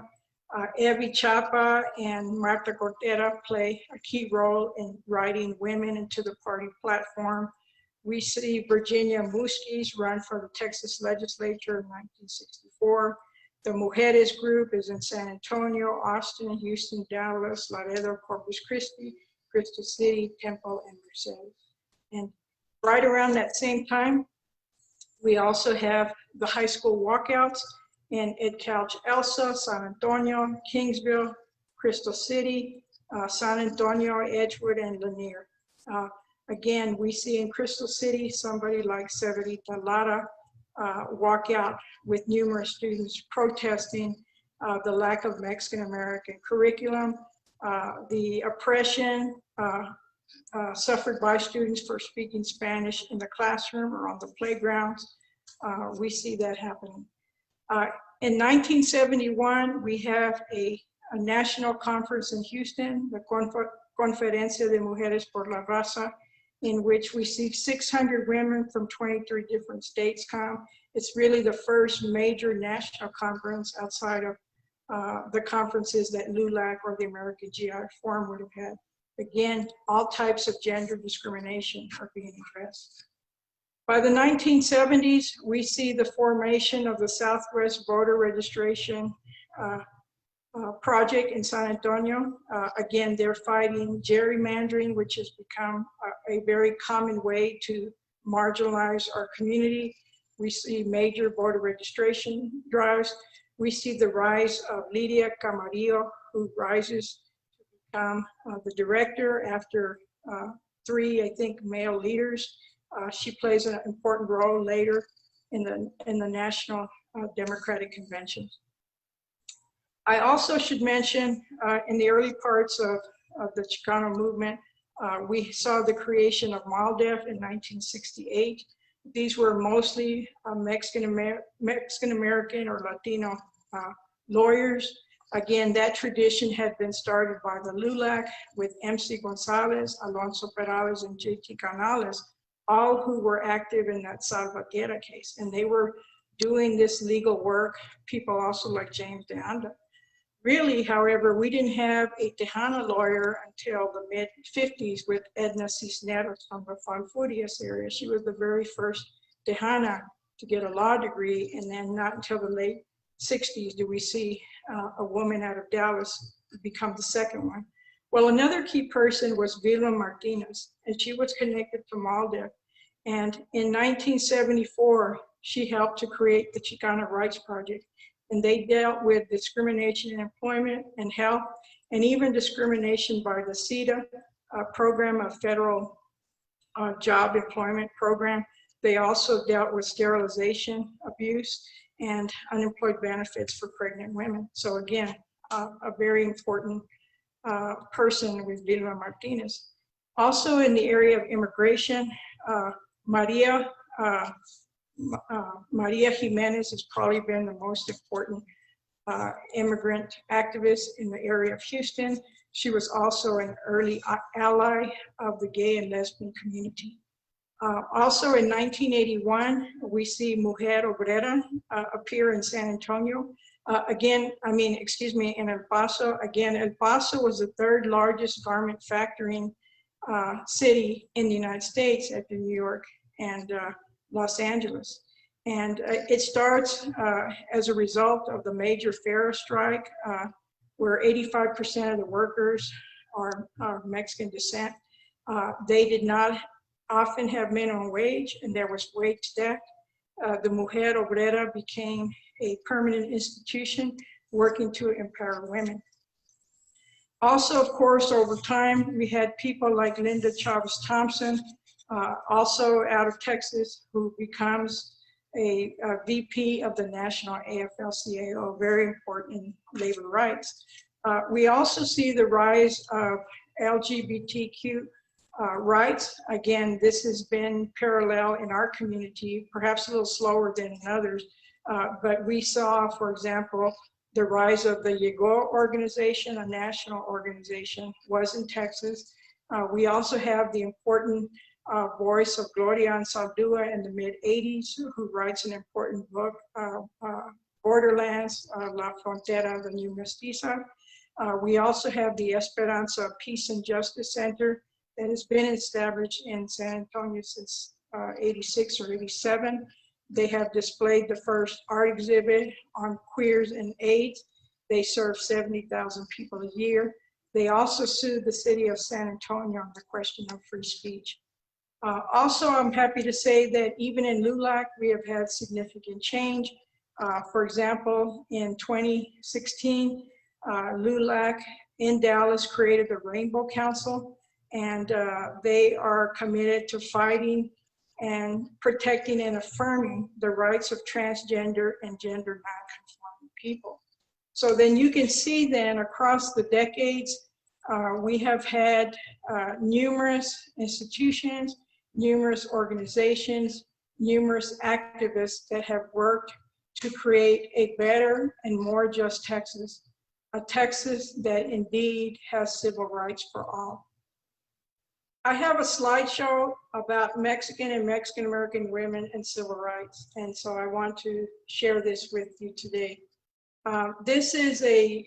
Evie Chapa and Marta Cortera play a key role in writing women into the party platform. We see Virginia Muskies run for the Texas legislature in 1964. The Mujeres group is in San Antonio, Austin, Houston, Dallas, Laredo, Corpus Christi, Crystal City, Temple, and Merced. And right around that same time, we also have the high school walkouts in Ed Couch, Elsa, San Antonio, Kingsville, Crystal City, San Antonio, Edgewood, and Lanier. Again, we see in Crystal City somebody like Severita Lara walk out with numerous students protesting the lack of Mexican-American curriculum, the oppression suffered by students for speaking Spanish in the classroom or on the playgrounds. We see that happening. In 1971, we have a national conference in Houston, the Conferencia de Mujeres por la Raza, in which we see 600 women from 23 different states come. It's really the first major national conference outside of the conferences that LULAC or the American GI Forum would have had. Again, all types of gender discrimination are being addressed. By the 1970s, we see the formation of the Southwest Voter Registration project in San Antonio. Again, they're fighting gerrymandering, which has become a very common way to marginalize our community. We see major voter registration drives. We see the rise of Lidia Camarillo, who rises to become the director after 3, I think, male leaders. She plays an important role later in the National Democratic Convention. I also should mention in the early parts of the Chicano movement, we saw the creation of MALDEF in 1968. These were mostly Mexican-American or Latino lawyers. Again, that tradition had been started by the LULAC with MC Gonzalez, Alonso Perales, and J.T. Canales, all who were active in that Salvatierra case. And they were doing this legal work, people also like James de Anda. Really, however, we didn't have a Tejana lawyer until the mid-50s with Edna Cisneros from the Falfurrias area. She was the very first Tejana to get a law degree, and then not until the late 60s do we see a woman out of Dallas become the second one. Well, another key person was Vilma Martinez, and she was connected to MALDEF. And in 1974, she helped to create the Chicana Rights Project. And they dealt with discrimination in employment and health, and even discrimination by the CETA program, a federal job employment program. They also dealt with sterilization, abuse, and unemployed benefits for pregnant women. So again, a very important person with Vilma Martinez. Also in the area of immigration, Maria Jimenez has probably been the most important immigrant activist in the area of Houston. She was also an early ally of the gay and lesbian community. Also in 1981, we see Mujer Obrera appear in San Antonio. In El Paso. Again, El Paso was the 3rd largest garment factoring city in the United States after New York and Los Angeles. And it starts as a result of the major Ferris strike, where 85% of the workers are Mexican descent. They did not often have minimum wage, and there was wage theft. The Mujer Obrera became a permanent institution working to empower women. Also, of course, over time, we had people like Linda Chavez Thompson, also out of Texas, who becomes a VP of the National AFL-CIO, very important in labor rights. We also see the rise of LGBTQ rights. Again, this has been parallel in our community, perhaps a little slower than in others, but we saw, for example, the rise of the Llegó organization, a national organization, was in Texas. We also have the important voice of Gloria Anzaldúa in the mid-'80s, who writes an important book, Borderlands, La Frontera, the New Mestiza. We also have the Esperanza Peace and Justice Center that has been established in San Antonio since 86 or 87. They have displayed the first art exhibit on queers and AIDS. They serve 70,000 people a year. They also sued the city of San Antonio on the question of free speech. Also, I'm happy to say that even in LULAC, we have had significant change. For example, in 2016, LULAC in Dallas created the Rainbow Council, and they are committed to fighting and protecting and affirming the rights of transgender and gender non-conforming people. So then you can see then across the decades, we have had numerous institutions, numerous organizations, numerous activists that have worked to create a better and more just Texas, a Texas that indeed has civil rights for all. I have a slideshow about Mexican and Mexican-American women and civil rights, and so I want to share this with you today. This is a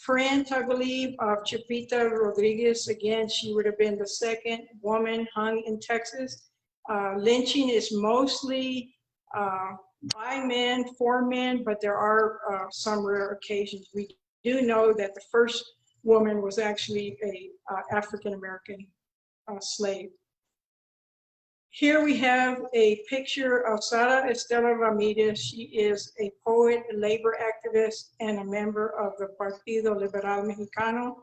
print, I believe, of Chipita Rodriguez. Again, she would have been the second woman hung in Texas. Lynching is mostly by men, for men, but there are some rare occasions. We do know that the first woman was actually a African-American slave. Here we have a picture of Sara Estela Ramirez. She is a poet, a labor activist, and a member of the Partido Liberal Mexicano,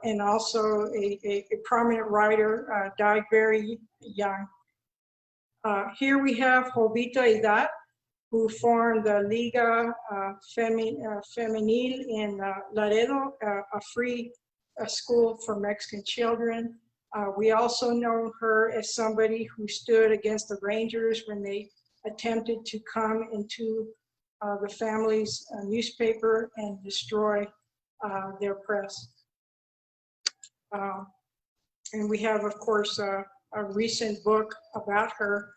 and also a prominent writer, died very young. Here we have Jovita Idat, who formed the Liga Femenil in Laredo, a free school for Mexican children. We also know her as somebody who stood against the Rangers when they attempted to come into the family's newspaper and destroy their press. And we have, of course, a recent book about her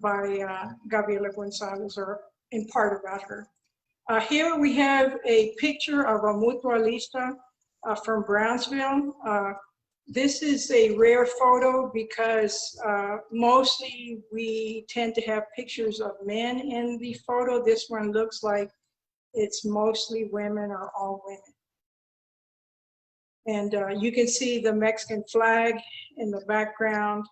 by Gabriela Gonzalez, or in part about her. Here we have a picture of a mutualista from Brownsville. This is a rare photo because mostly we tend to have pictures of men in the photo. This one looks like it's mostly women or all women. And you can see the Mexican flag in the background.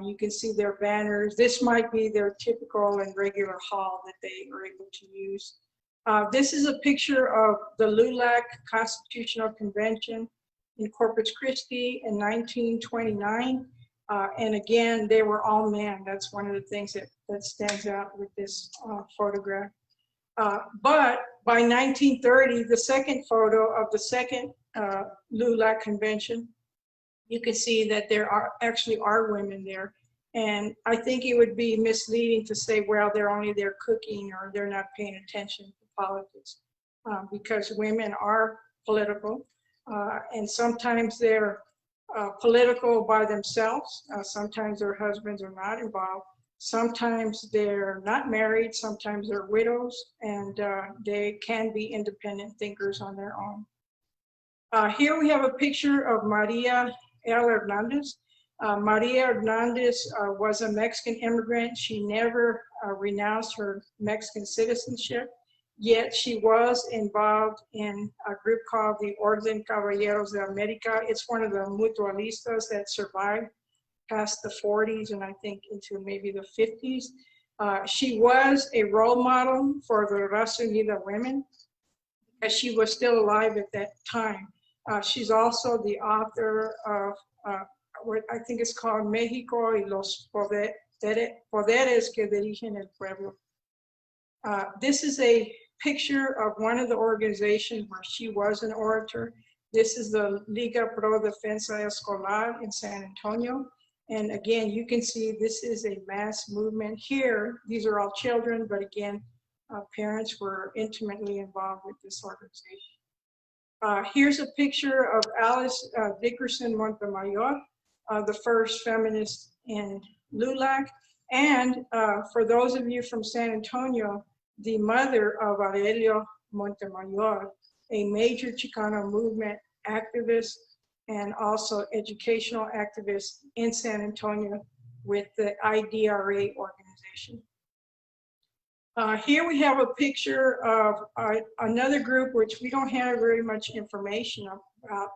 You can see their banners. This might be their typical and regular hall that they are able to use. This is a picture of the LULAC Constitutional Convention in Corpus Christi in 1929. And again, they were all men. That's one of the things that stands out with this photograph. But by 1930, the second photo of the second LULAC convention, you can see that there actually are women there. And I think it would be misleading to say, well, they're only there cooking or they're not paying attention to politics, because women are political. And sometimes they're political by themselves. Sometimes their husbands are not involved. Sometimes they're not married. Sometimes they're widows, and they can be independent thinkers on their own. Here we have a picture of Maria L. Hernandez. Maria Hernandez was a Mexican immigrant. She never renounced her Mexican citizenship, yet she was involved in a group called the Orden Caballeros de America. It's one of the mutualistas that survived past the 40s and I think into maybe the 50s. She was a role model for the Raza Unida women, as she was still alive at that time. She's also the author of what I think is called México y los poderes que dirigen el pueblo. This is a picture of one of the organizations where she was an orator. This is the Liga Pro Defensa Escolar in San Antonio. And again, you can see this is a mass movement here. These are all children, but again, parents were intimately involved with this organization. Here's a picture of Alice Dickerson Montemayor, the first feminist in LULAC. And for those of you from San Antonio, the mother of Aurelio Montemayor, a major Chicano movement activist and also educational activist in San Antonio with the IDRA organization. Here we have a picture of another group which we don't have very much information about,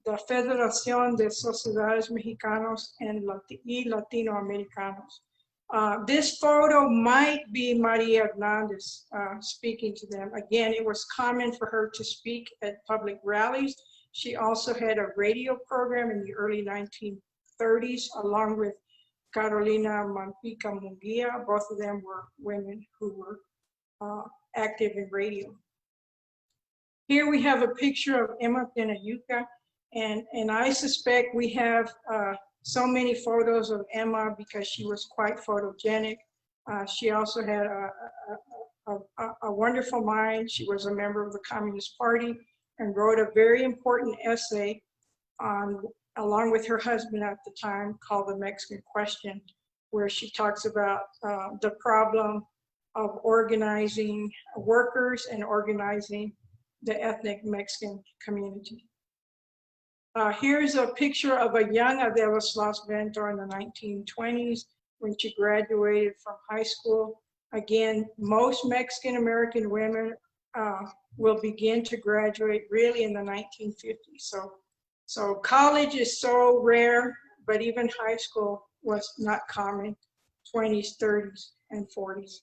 the Federación de Sociedades Mexicanos y Latinoamericanos. This photo might be Maria Hernandez speaking to them. Again, it was common for her to speak at public rallies. She also had a radio program in the early 1930s, along with Carolina Mampica Munguia. Both of them were women who were active in radio. Here we have a picture of Emma Tenayuca, and I suspect we have so many photos of Emma because she was quite photogenic. She also had a wonderful mind. She was a member of the Communist Party and wrote a very important essay on, along with her husband at the time, called The Mexican Question, where she talks about the problem of organizing workers and organizing the ethnic Mexican community. Here's a picture of a young Adela Sloss-Vento in the 1920s when she graduated from high school. Again, most Mexican-American women will begin to graduate really in the 1950s. So college is so rare, but even high school was not common, 20s, 30s, and 40s.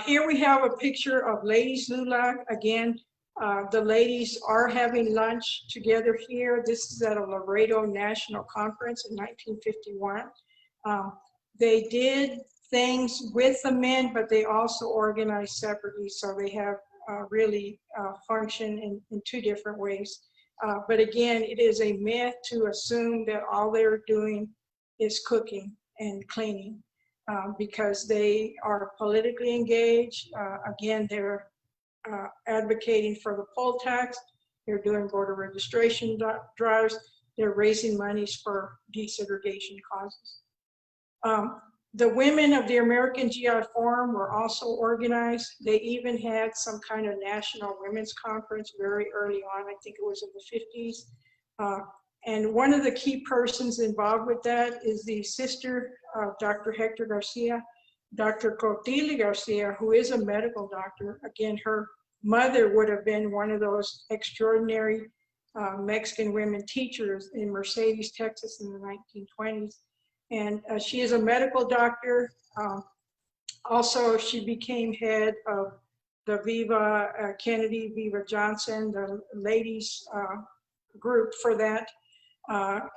Here we have a picture of Ladies LULAC. Again, the ladies are having lunch together here. This is at a Laredo National Conference in 1951. They did things with the men, but they also organized separately. So they have really function in two different ways. But again, it is a myth to assume that all they're doing is cooking and cleaning because they are politically engaged. Again, they're advocating for the poll tax. They're doing voter registration drives. They're raising monies for desegregation causes. The women of the American GI Forum were also organized. They even had some kind of national women's conference very early on. I think it was in the 50s. And one of the key persons involved with that is the sister of Dr. Hector Garcia, Dr. Clotilde Garcia, who is a medical doctor. Again, her mother would have been one of those extraordinary Mexican women teachers in Mercedes, Texas in the 1920s. And she is a medical doctor. Also, she became head of the Viva Kennedy, Viva Johnson, the ladies group for that.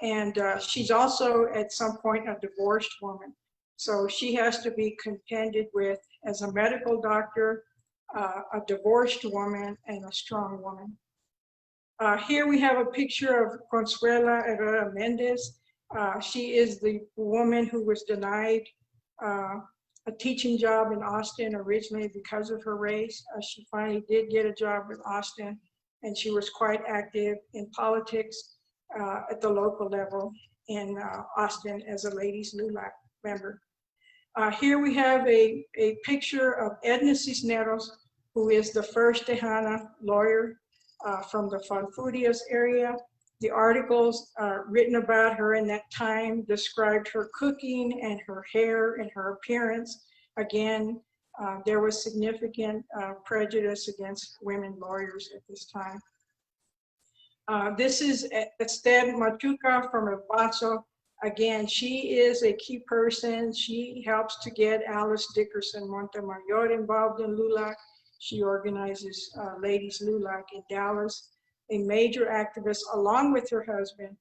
And she's also at some point a divorced woman. So she has to be contended with as a medical doctor, a divorced woman, and a strong woman. Here we have a picture of Consuela Herrera Mendez. She is the woman who was denied a teaching job in Austin originally because of her race. She finally did get a job with Austin, and she was quite active in politics at the local level in Austin as a Ladies LULAC member. Here we have a picture of Edna Cisneros, who is the first Tejana lawyer from the Falfurrias area. The articles written about her in that time described her cooking and her hair and her appearance. Again, there was significant prejudice against women lawyers at this time. This is Esther Machuca from El Paso. Again, she is a key person. She helps to get Alice Dickerson Montemayor involved in LULAC. She organizes Ladies LULAC in Dallas, a major activist along with her husband,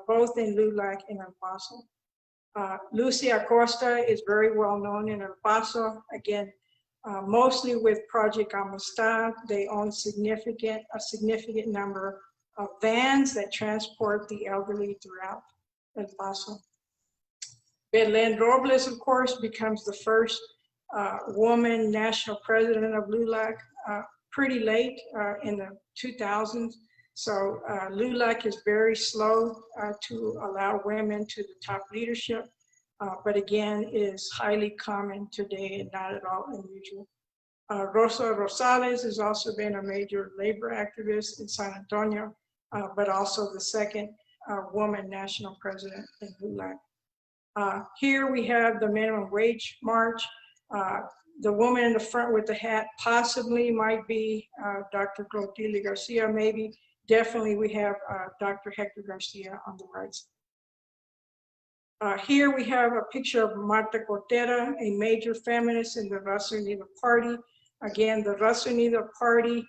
both in LULAC and El Paso. Lucy Acosta is very well known in El Paso. Again, mostly with Project Amistad. They own a significant number of vans that transport the elderly throughout El Paso. Belen Robles, of course, becomes the first woman national president of LULAC pretty late in the 2000s. So LULAC is very slow to allow women to the top leadership, but again, is highly common today and not at all unusual. Rosa Rosales has also been a major labor activist in San Antonio, but also the second woman national president in LULAC. Here we have the minimum wage march. The woman in the front with the hat possibly might be Dr. Clotilde Garcia, maybe. Definitely we have Dr. Hector Garcia on the right side. Here we have a picture of Marta Cortera, a major feminist in the Raza Unida Party. Again, the Raza Unida Party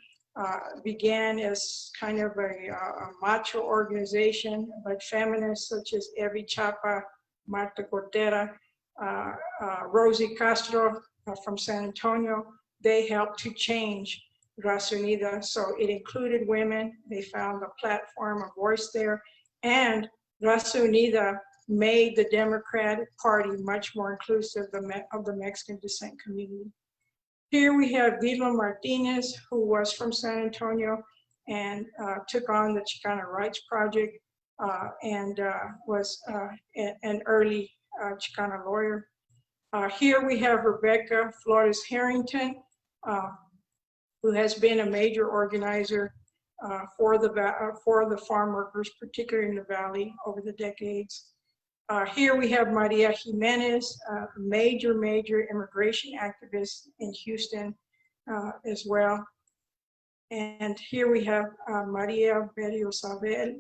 began as kind of a macho organization, but feminists such as Evi Chapa, Marta Cortera, Rosie Castro from San Antonio, they helped to change Raza Unida. So it included women. They found a platform, a voice there, and Raza Unida made the Democratic Party much more inclusive of the Mexican descent community. Here we have Vilma Martinez, who was from San Antonio and took on the Chicana Rights Project and was an early Chicana lawyer. Here we have Rebecca Flores Harrington, who has been a major organizer for the farm workers, particularly in the Valley over the decades. Here we have Maria Jimenez, a major immigration activist in Houston as well. And here we have Maria Berriosabel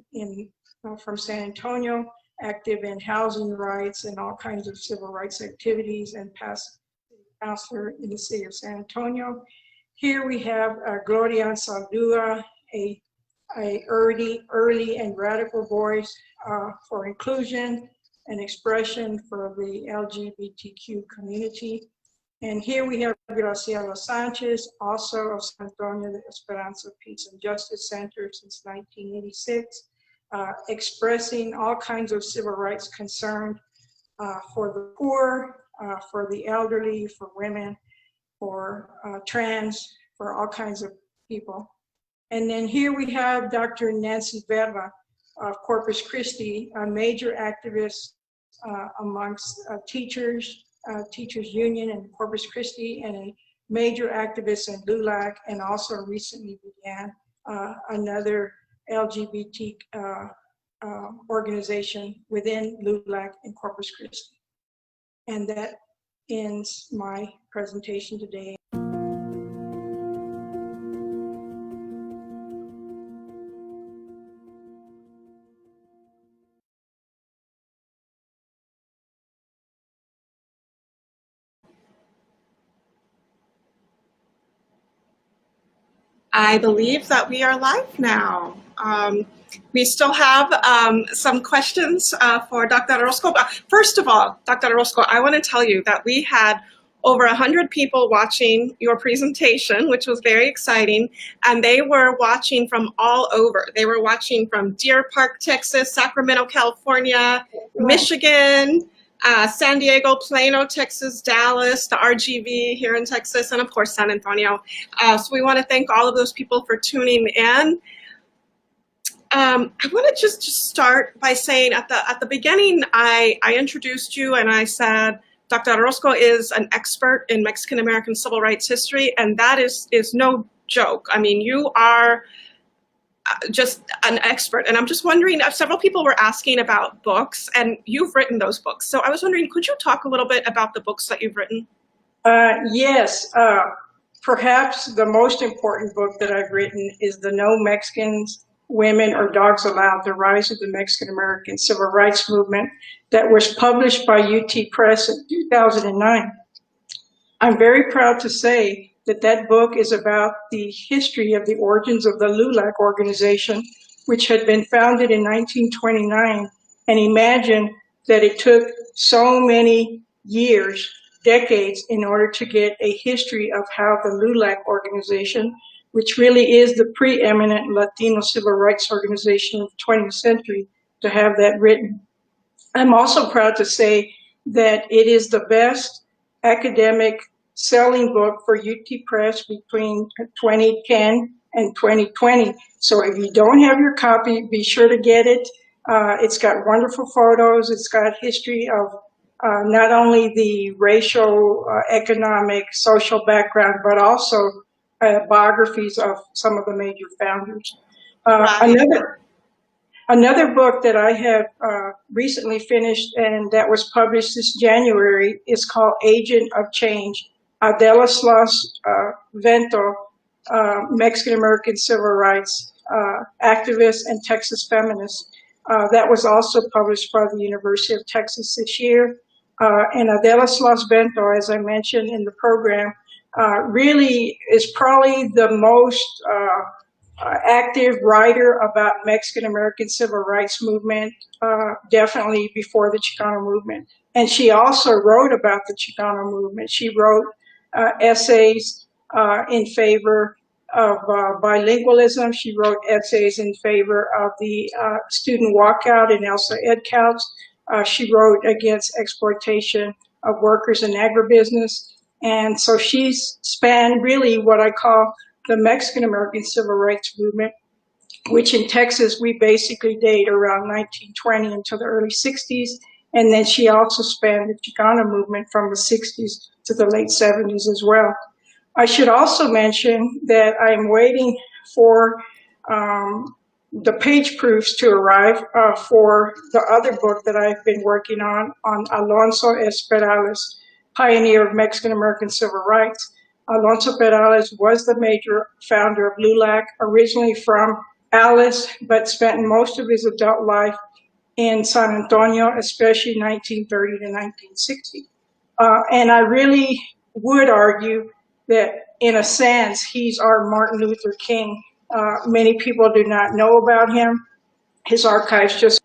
from San Antonio, active in housing rights and all kinds of civil rights activities, and past counselor in the city of San Antonio. Here we have Gloria Saldúa, a early and radical voice for inclusion and expression for the LGBTQ community. And here we have Graciela Sanchez, also of San Antonio, the Esperanza Peace and Justice Center since 1986, expressing all kinds of civil rights concern for the poor, for the elderly, for women, for trans, for all kinds of people. And then here we have Dr. Nancy Verla of Corpus Christi, a major activist amongst teachers union in Corpus Christi, and a major activist in LULAC, and also recently began another LGBT organization within LULAC in Corpus Christi. And that ends my presentation today. I believe that we are live now. We still have some questions for Dr. Orozco. First of all, Dr. Orozco, I want to tell you that we had over 100 people watching your presentation, which was very exciting, and they were watching from all over. They were watching from Deer Park, Texas, Sacramento, California, Michigan, San Diego, Plano, Texas, Dallas, the RGV here in Texas, and of course, San Antonio. So we want to thank all of those people for tuning in. I want to just start by saying at the beginning, I introduced you and I said, Dr. Orozco is an expert in Mexican-American civil rights history, and that is no joke. I mean, you are just an expert. And I'm just wondering, several people were asking about books, and you've written those books. So I was wondering, could you talk a little bit about the books that you've written? Yes, perhaps the most important book that I've written is the No Mexicans, Women or Dogs Allowed, The Rise of the Mexican-American Civil Rights Movement, that was published by UT Press in 2009. I'm very proud to say that that book is about the history of the origins of the LULAC organization, which had been founded in 1929. And imagine that it took so many years, decades, in order to get a history of how the LULAC organization, which really is the preeminent Latino civil rights organization of the 20th century, to have that written. I'm also proud to say that it is the best academic selling book for UT Press between 2010 and 2020. So if you don't have your copy, be sure to get it. It's got wonderful photos. It's got history of not only the racial, economic, social background, but also biographies of some of the major founders. Another book that I have recently finished and that was published this January is called Agent of Change, Adela Sloss-Vento, Mexican-American civil rights activist and Texas feminist. That was also published by the University of Texas this year. And Adela Sloss-Vento, as I mentioned in the program, really is probably the most active writer about Mexican-American civil rights movement, definitely before the Chicano movement. And she also wrote about the Chicano movement. She wrote essays in favor of bilingualism. She wrote essays in favor of the student walkout in Elsa Edcouch. She wrote against exploitation of workers in agribusiness. And so she's spanned really what I call the Mexican-American civil rights movement, which in Texas we basically date around 1920 until the early 60s. And then she also spanned the Chicano movement from the 60s to the late 70s as well. I should also mention that I'm waiting for the page proofs to arrive for the other book that I've been working on Alonso S. Perales, pioneer of Mexican-American civil rights. Alonso Perales was the major founder of LULAC, originally from Alice, but spent most of his adult life in San Antonio, especially 1930 to 1960. And I really would argue that, in a sense, he's our Martin Luther King. Many people do not know about him. His archives just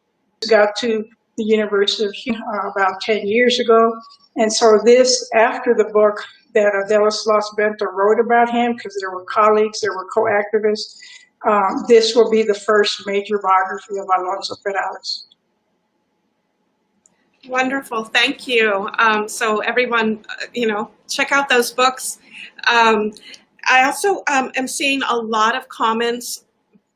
got to the University of Houston about 10 years ago. And so this, after the book that Adela Sloss-Vento wrote about him, because there were colleagues, there were co-activists, this will be the first major biography of Alonso Perales. Wonderful, thank you. So everyone, check out those books. I also am seeing a lot of comments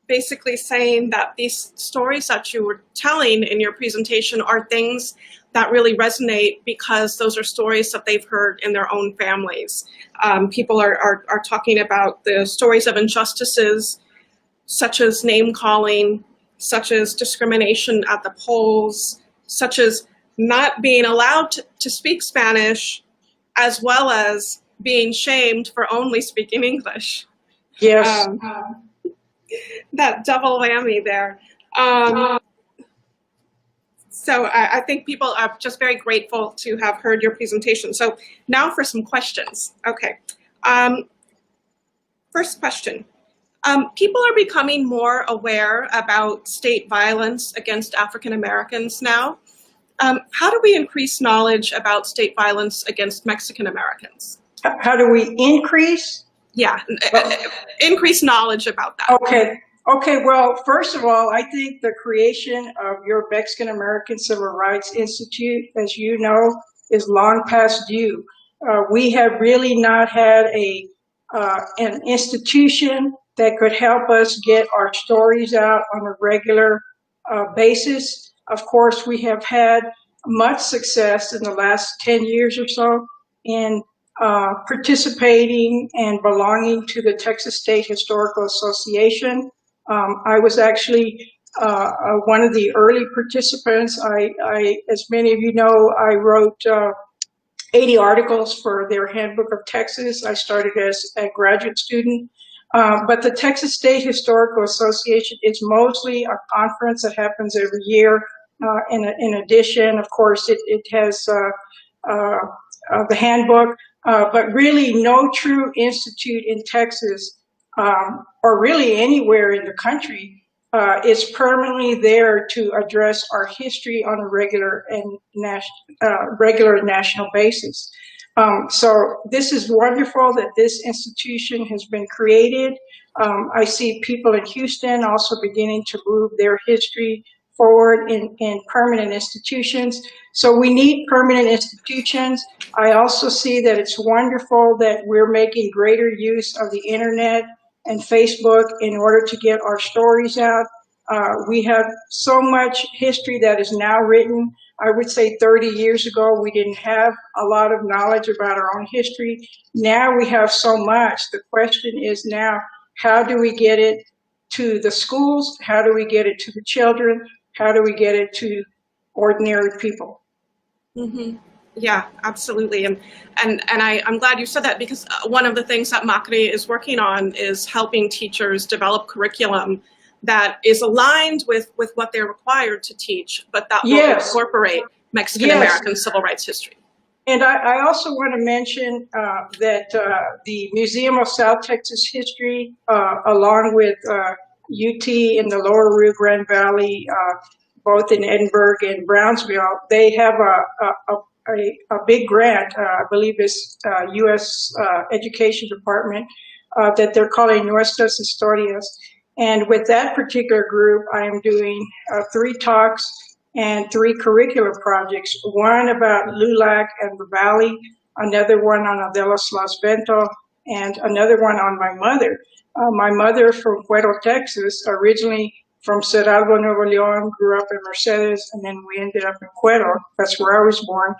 basically saying that these stories that you were telling in your presentation are things that really resonate because those are stories that they've heard in their own families. People are talking about the stories of injustices, such as name calling, such as discrimination at the polls, such as not being allowed to speak Spanish, as well as being shamed for only speaking English. Yes. That double whammy there. So I think people are just very grateful to have heard your presentation. So now for some questions. Okay. First question. People are becoming more aware about state violence against African Americans now. How do we increase knowledge about state violence against Mexican Americans? How do we increase? Yeah, increase knowledge about that. Okay, well, first of all, I think the creation of your Mexican American Civil Rights Institute, as you know, is long past due. We have really not had an institution that could help us get our stories out on a regular basis. Of course, we have had much success in the last 10 years or so in participating and belonging to the Texas State Historical Association. I was actually one of the early participants. As many of you know, I wrote 80 articles for their Handbook of Texas. I started as a graduate student. But the Texas State Historical Association is mostly a conference that happens every year. In addition, of course, it has the handbook, but really no true institute in Texas or really anywhere in the country is permanently there to address our history on a regular national basis. So this is wonderful that this institution has been created. I see people in Houston also beginning to move their history forward in permanent institutions. So we need permanent institutions. I also see that it's wonderful that we're making greater use of the internet and Facebook in order to get our stories out. We have so much history that is now written. I would say 30 years ago, we didn't have a lot of knowledge about our own history. Now we have so much. The question is now, how do we get it to the schools? How do we get it to the children? How do we get it to ordinary people? Mm-hmm. Yeah, absolutely. And I'm glad you said that, because one of the things that MACRI is working on is helping teachers develop curriculum that is aligned with what they're required to teach, but that will incorporate Mexican American civil rights history. And I also want to mention that the Museum of South Texas History, along with UT in the Lower Rio Grande Valley, both in Edinburgh and Brownsville, they have a big grant, I believe it's U.S. Education Department, that they're calling Nuestras Historias. And with that particular group, I am doing 3 talks and 3 curricular projects, one about LULAC and the Valley, another one on Adela Sloss-Vento, and another one on my mother. My mother from Puerto, Texas, originally from Cerralbo, Nuevo León, grew up in Mercedes, and then we ended up in Puerto, that's where I was born,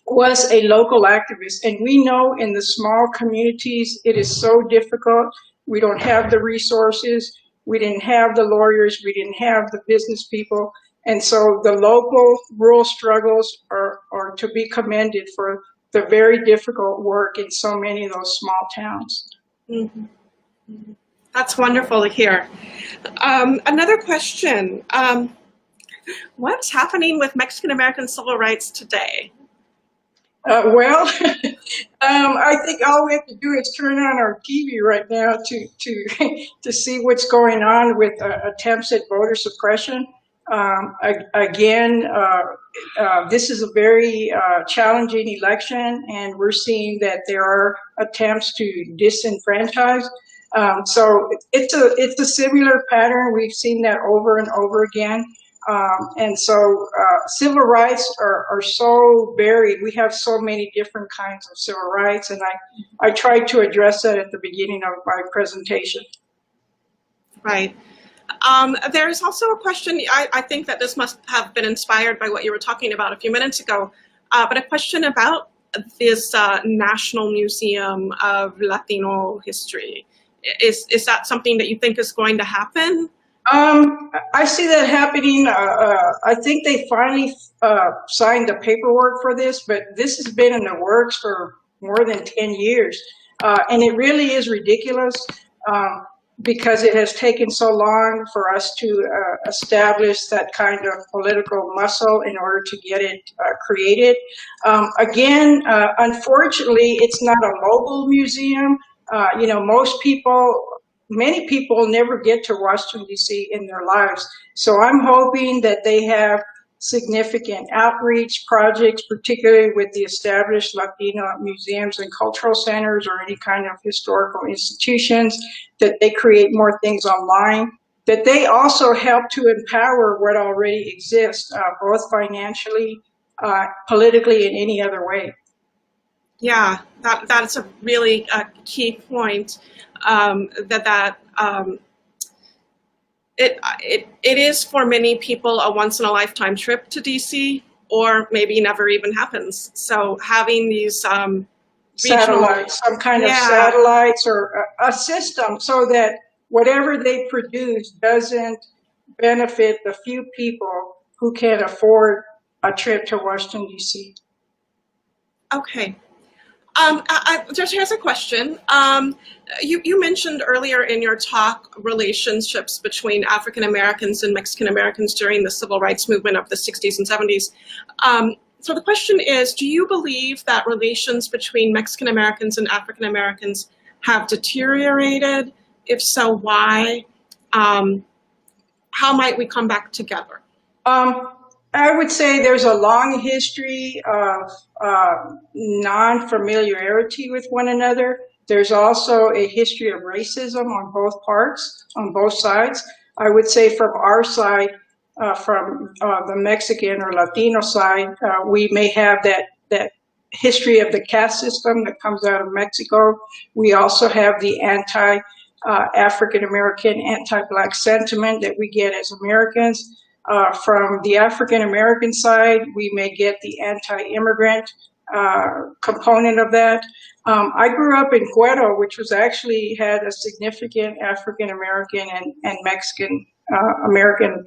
was a local activist. And we know in the small communities, it is so difficult We don't have the resources. We didn't have the lawyers. We didn't have the business people. And so the local rural struggles are to be commended for the very difficult work in so many of those small towns. Mm-hmm. That's wonderful to hear. Another question. What's happening with Mexican American civil rights today? Well, I think all we have to do is turn on our TV right now to see what's going on with attempts at voter suppression. Again, this is a very challenging election, and we're seeing that there are attempts to disenfranchise. So it's a similar pattern. We've seen that over and over again. And so civil rights are so varied. We have so many different kinds of civil rights, and I tried to address that at the beginning of my presentation. Right. There is also a question, I think that this must have been inspired by what you were talking about a few minutes ago, but a question about this National Museum of Latino History. Is that something that you think is going to happen? I see that happening. I think they finally signed the paperwork for this, but this has been in the works for more than 10 years. And it really is ridiculous because it has taken so long for us to establish that kind of political muscle in order to get it created. Again, unfortunately, it's not a mobile museum. You know, many people never get to Washington, D.C. in their lives. So I'm hoping that they have significant outreach projects, particularly with the established Latino museums and cultural centers or any kind of historical institutions, that they create more things online, that they also help to empower what already exists, both financially, politically, and any other way. Yeah, that's a really key point. It is for many people a once in a lifetime trip to DC, or maybe never even happens. So having these satellites, some kind of satellites or a system so that whatever they produce doesn't benefit the few people who can afford a trip to Washington, D.C. Okay. Here's a question. You mentioned earlier in your talk relationships between African Americans and Mexican Americans during the civil rights movement of the 60s and 70s. So the question is, do you believe that relations between Mexican Americans and African Americans have deteriorated? If so, why? How might we come back together? I would say there's a long history of non-familiarity with one another. There's also a history of racism on both sides. I would say from our side, from the Mexican or Latino side, we may have that history of the caste system that comes out of Mexico. We also have the anti-African American, anti-Black sentiment that we get as Americans. From the African American side, we may get the anti-immigrant component of that. I grew up in Cuero, which was actually had a significant African American and Mexican American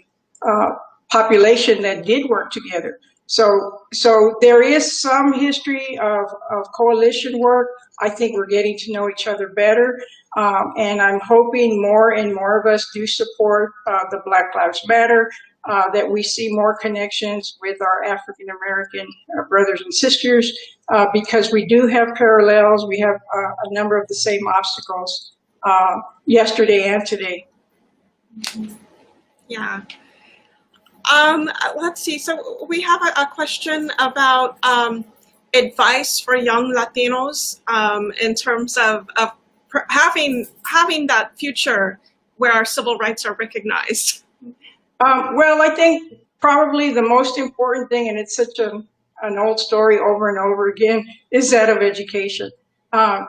population that did work together. So there is some history of coalition work. I think we're getting to know each other better. And I'm hoping more and more of us do support the Black Lives Matter, that we see more connections with our African American brothers and sisters, because we do have parallels. We have a number of the same obstacles yesterday and today. Yeah. Let's see. So we have a question about advice for young Latinos in terms of having that future where our civil rights are recognized. Well, I think probably the most important thing, and it's such an old story over and over again, is that of education.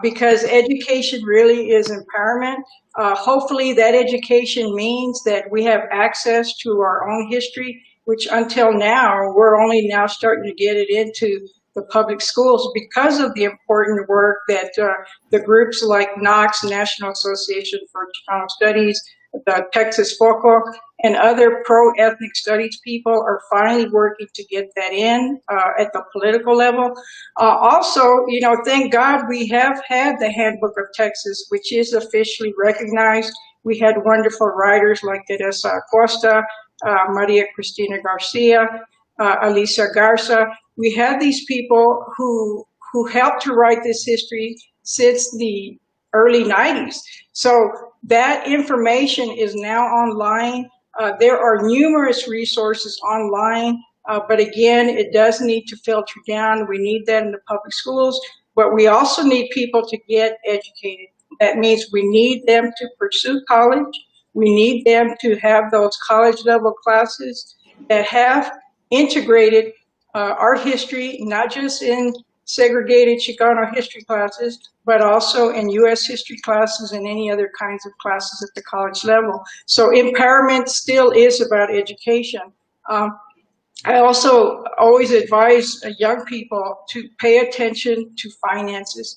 Because education really is empowerment. Hopefully that education means that we have access to our own history, which until now, we're only now starting to get it into the public schools because of the important work that the groups like NOX, National Association for Chicano Studies, the Texas FOCO, and other pro-ethnic studies people are finally working to get that in at the political level. Also, you know, thank God we have had the Handbook of Texas, which is officially recognized. We had wonderful writers like Teresa Acosta, Maria Cristina Garcia, Alicia Garza. We had these people who helped to write this history since the early 90s. So that information is now online. There are numerous resources online, but again, it does need to filter down. We need that in the public schools, but we also need people to get educated. That means we need them to pursue college. We need them to have those college level classes that have integrated art history, not just in segregated Chicano history classes, but also in US history classes and any other kinds of classes at the college level. So empowerment still is about education. I also always advise young people to pay attention to finances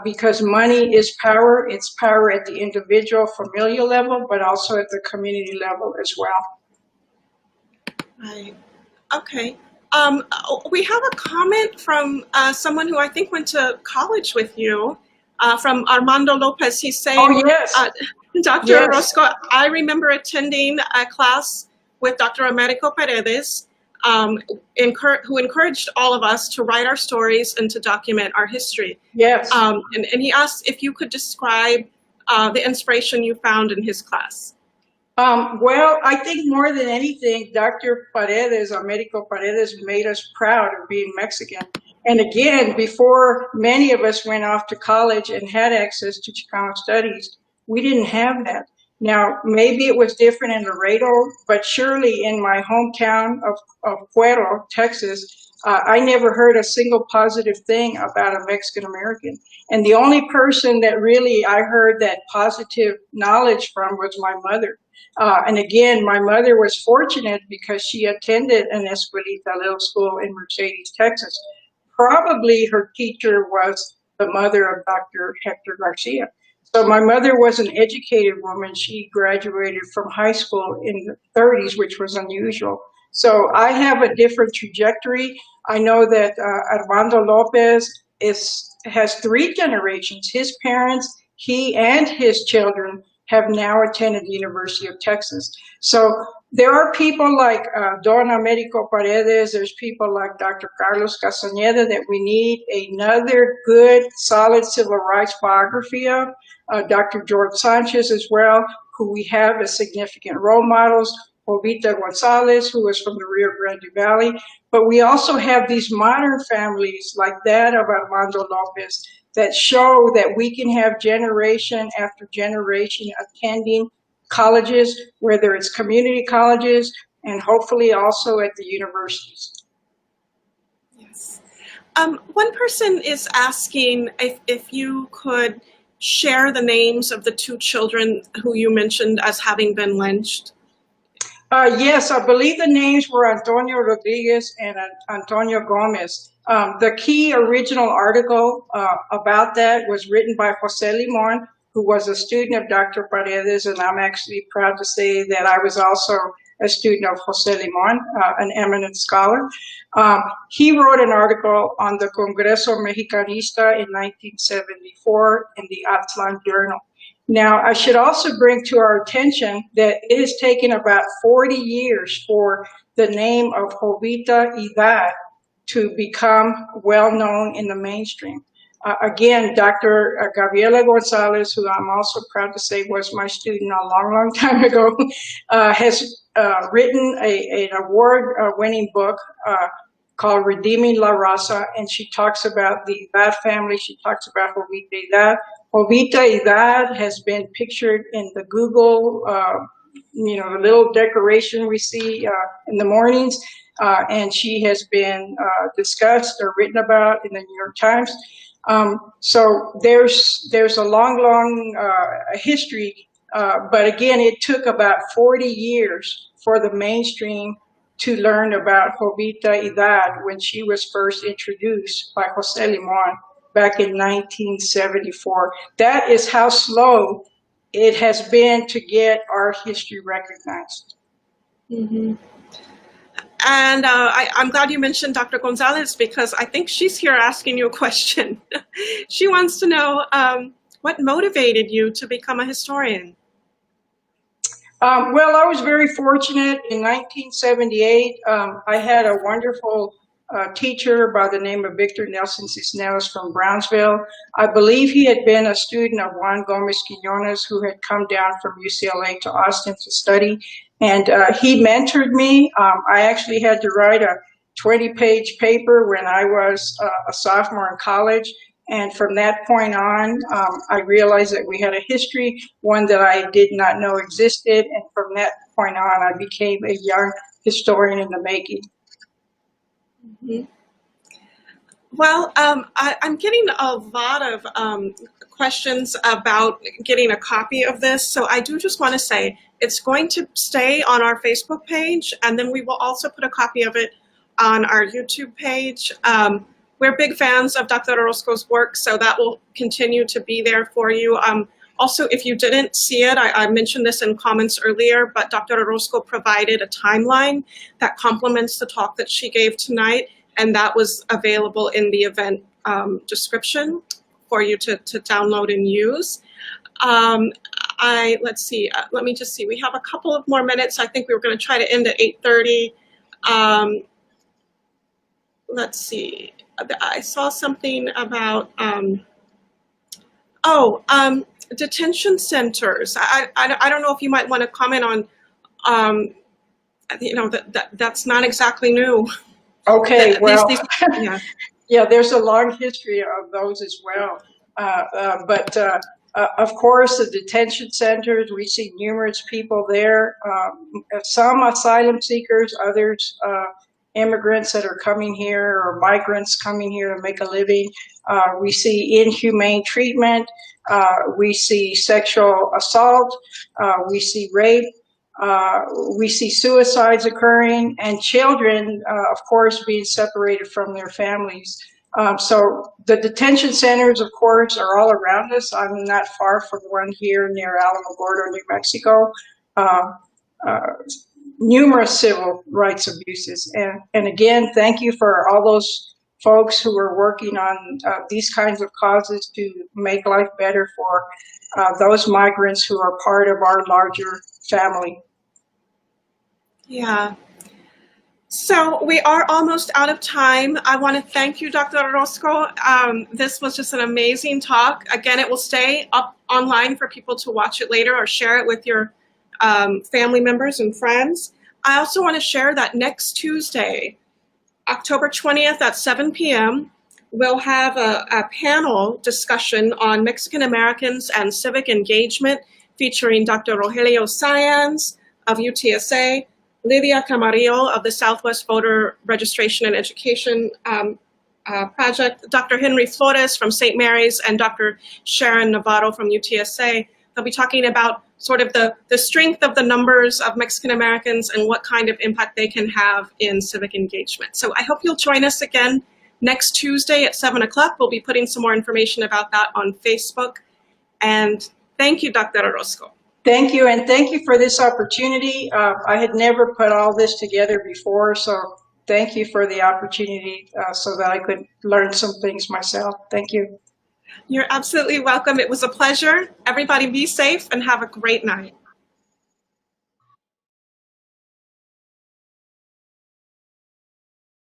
because money is power. It's power at the individual familial level, but also at the community level as well. Right. Okay. We have a comment from someone who I think went to college with you, from Armando Lopez. He's saying, oh, yes. Dr. Yes. Orozco, I remember attending a class with Dr. Americo Paredes, who encouraged all of us to write our stories and to document our history. Yes. And he asked if you could describe the inspiration you found in his class. Well, I think more than anything, Dr. Paredes, Americo Paredes, made us proud of being Mexican. And again, before many of us went off to college and had access to Chicano Studies, we didn't have that. Now, maybe it was different in Laredo, but surely in my hometown of Pueblo, Texas, I never heard a single positive thing about a Mexican American. And the only person that really I heard that positive knowledge from was my mother. And again, my mother was fortunate because she attended an Escuelita little school in Mercedes, Texas. Probably her teacher was the mother of Dr. Hector Garcia. So my mother was an educated woman. She graduated from high school in the 30s, which was unusual. So I have a different trajectory. I know that Armando Lopez has 3 generations. His parents, he and his children have now attended the University of Texas. So there are people like Don Americo Paredes, there's people like Dr. Carlos Castañeda that we need another good, solid civil rights biography of, Dr. George Sanchez as well, who we have as significant role models, Jovita Gonzalez, who is from the Rio Grande Valley. But we also have these modern families like that of Armando Lopez that show that we can have generation after generation attending colleges, whether it's community colleges and hopefully also at the universities. Yes. One person is asking if you could share the names of the 2 children who you mentioned as having been lynched. Yes, I believe the names were Antonio Rodriguez and Antonio Gomez. The key original article about that was written by Jose Limon, who was a student of Dr. Paredes, and I'm actually proud to say that I was also a student of Jose Limon, an eminent scholar. He wrote an article on the Congreso Mexicanista in 1974 in the Atlan Journal. Now, I should also bring to our attention that it has taken about 40 years for the name of Jovita Idad to become well-known in the mainstream. Again, Dr. Gabriela Gonzalez, who I'm also proud to say was my student a long, long time ago, has written an award-winning book called Redeeming La Raza, and she talks about the Idad family. She talks about Jovita Idad. Jovita Idad has been pictured in the Google, the little decoration we see in the mornings, and she has been discussed or written about in the New York Times. So there's a long history, but again, it took about 40 years for the mainstream to learn about Jovita Edad when she was first introduced by Jose Limon back in 1974. That is how slow it has been to get our history recognized. Mm-hmm. And I'm glad you mentioned Dr. Gonzalez, because I think she's here asking you a question. She wants to know what motivated you to become a historian? Well, I was very fortunate. In 1978, I had a wonderful teacher by the name of Victor Nelson Cisneros from Brownsville. I believe he had been a student of Juan Gomez Quinones, who had come down from UCLA to Austin to study. And he mentored me. I actually had to write a 20-page paper when I was a sophomore in college. And from that point on, I realized that we had a history, one that I did not know existed. And from that point on, I became a young historian in the making. Mm-hmm. Well, I'm getting a lot of questions about getting a copy of this. So I do just want to say it's going to stay on our Facebook page, and then we will also put a copy of it on our YouTube page. We're big fans of Dr. Orozco's work, so that will continue to be there for you. Also, if you didn't see it, I mentioned this in comments earlier, but Dr. Orozco provided a timeline that complements the talk that she gave tonight, and that was available in the event description for you to download and use. Let's see, let me just see. We have a couple of more minutes. I think we were going to try to end at 8:30. Let's see. I saw something about, detention centers. I don't know if you might want to comment on, that's not exactly new. Okay, well, yeah. Yeah, there's a long history of those as well. Of course, the detention centers, we see numerous people there, some asylum seekers, others immigrants that are coming here or migrants coming here to make a living. We see inhumane treatment. We see sexual assault. We see rape. We see suicides occurring, and children, of course, being separated from their families. So the detention centers, of course, are all around us. I'm not far from one here near Alamogordo, New Mexico. Numerous civil rights abuses. And again, thank you for all those folks who are working on these kinds of causes to make life better for those migrants who are part of our larger family. Yeah. So we are almost out of time. I want to thank you, Dr. Orozco. This was just an amazing talk. Again, it will stay up online for people to watch it later or share it with your family members and friends. I also want to share that next Tuesday, October 20th at 7 p.m., we'll have a panel discussion on Mexican Americans and civic engagement featuring Dr. Rogelio Sáenz of UTSA, Lydia Camarillo of the Southwest Voter Registration and Education Project, Dr. Henry Flores from St. Mary's, and Dr. Sharon Navarro from UTSA. They'll be talking about sort of the strength of the numbers of Mexican Americans and what kind of impact they can have in civic engagement. So I hope you'll join us again next Tuesday at 7 o'clock. We'll be putting some more information about that on Facebook. And thank you, Dr. Orozco. Thank you, and thank you for this opportunity. I had never put all this together before, so thank you for the opportunity so that I could learn some things myself. Thank you. You're absolutely welcome. It was a pleasure. Everybody be safe and have a great night.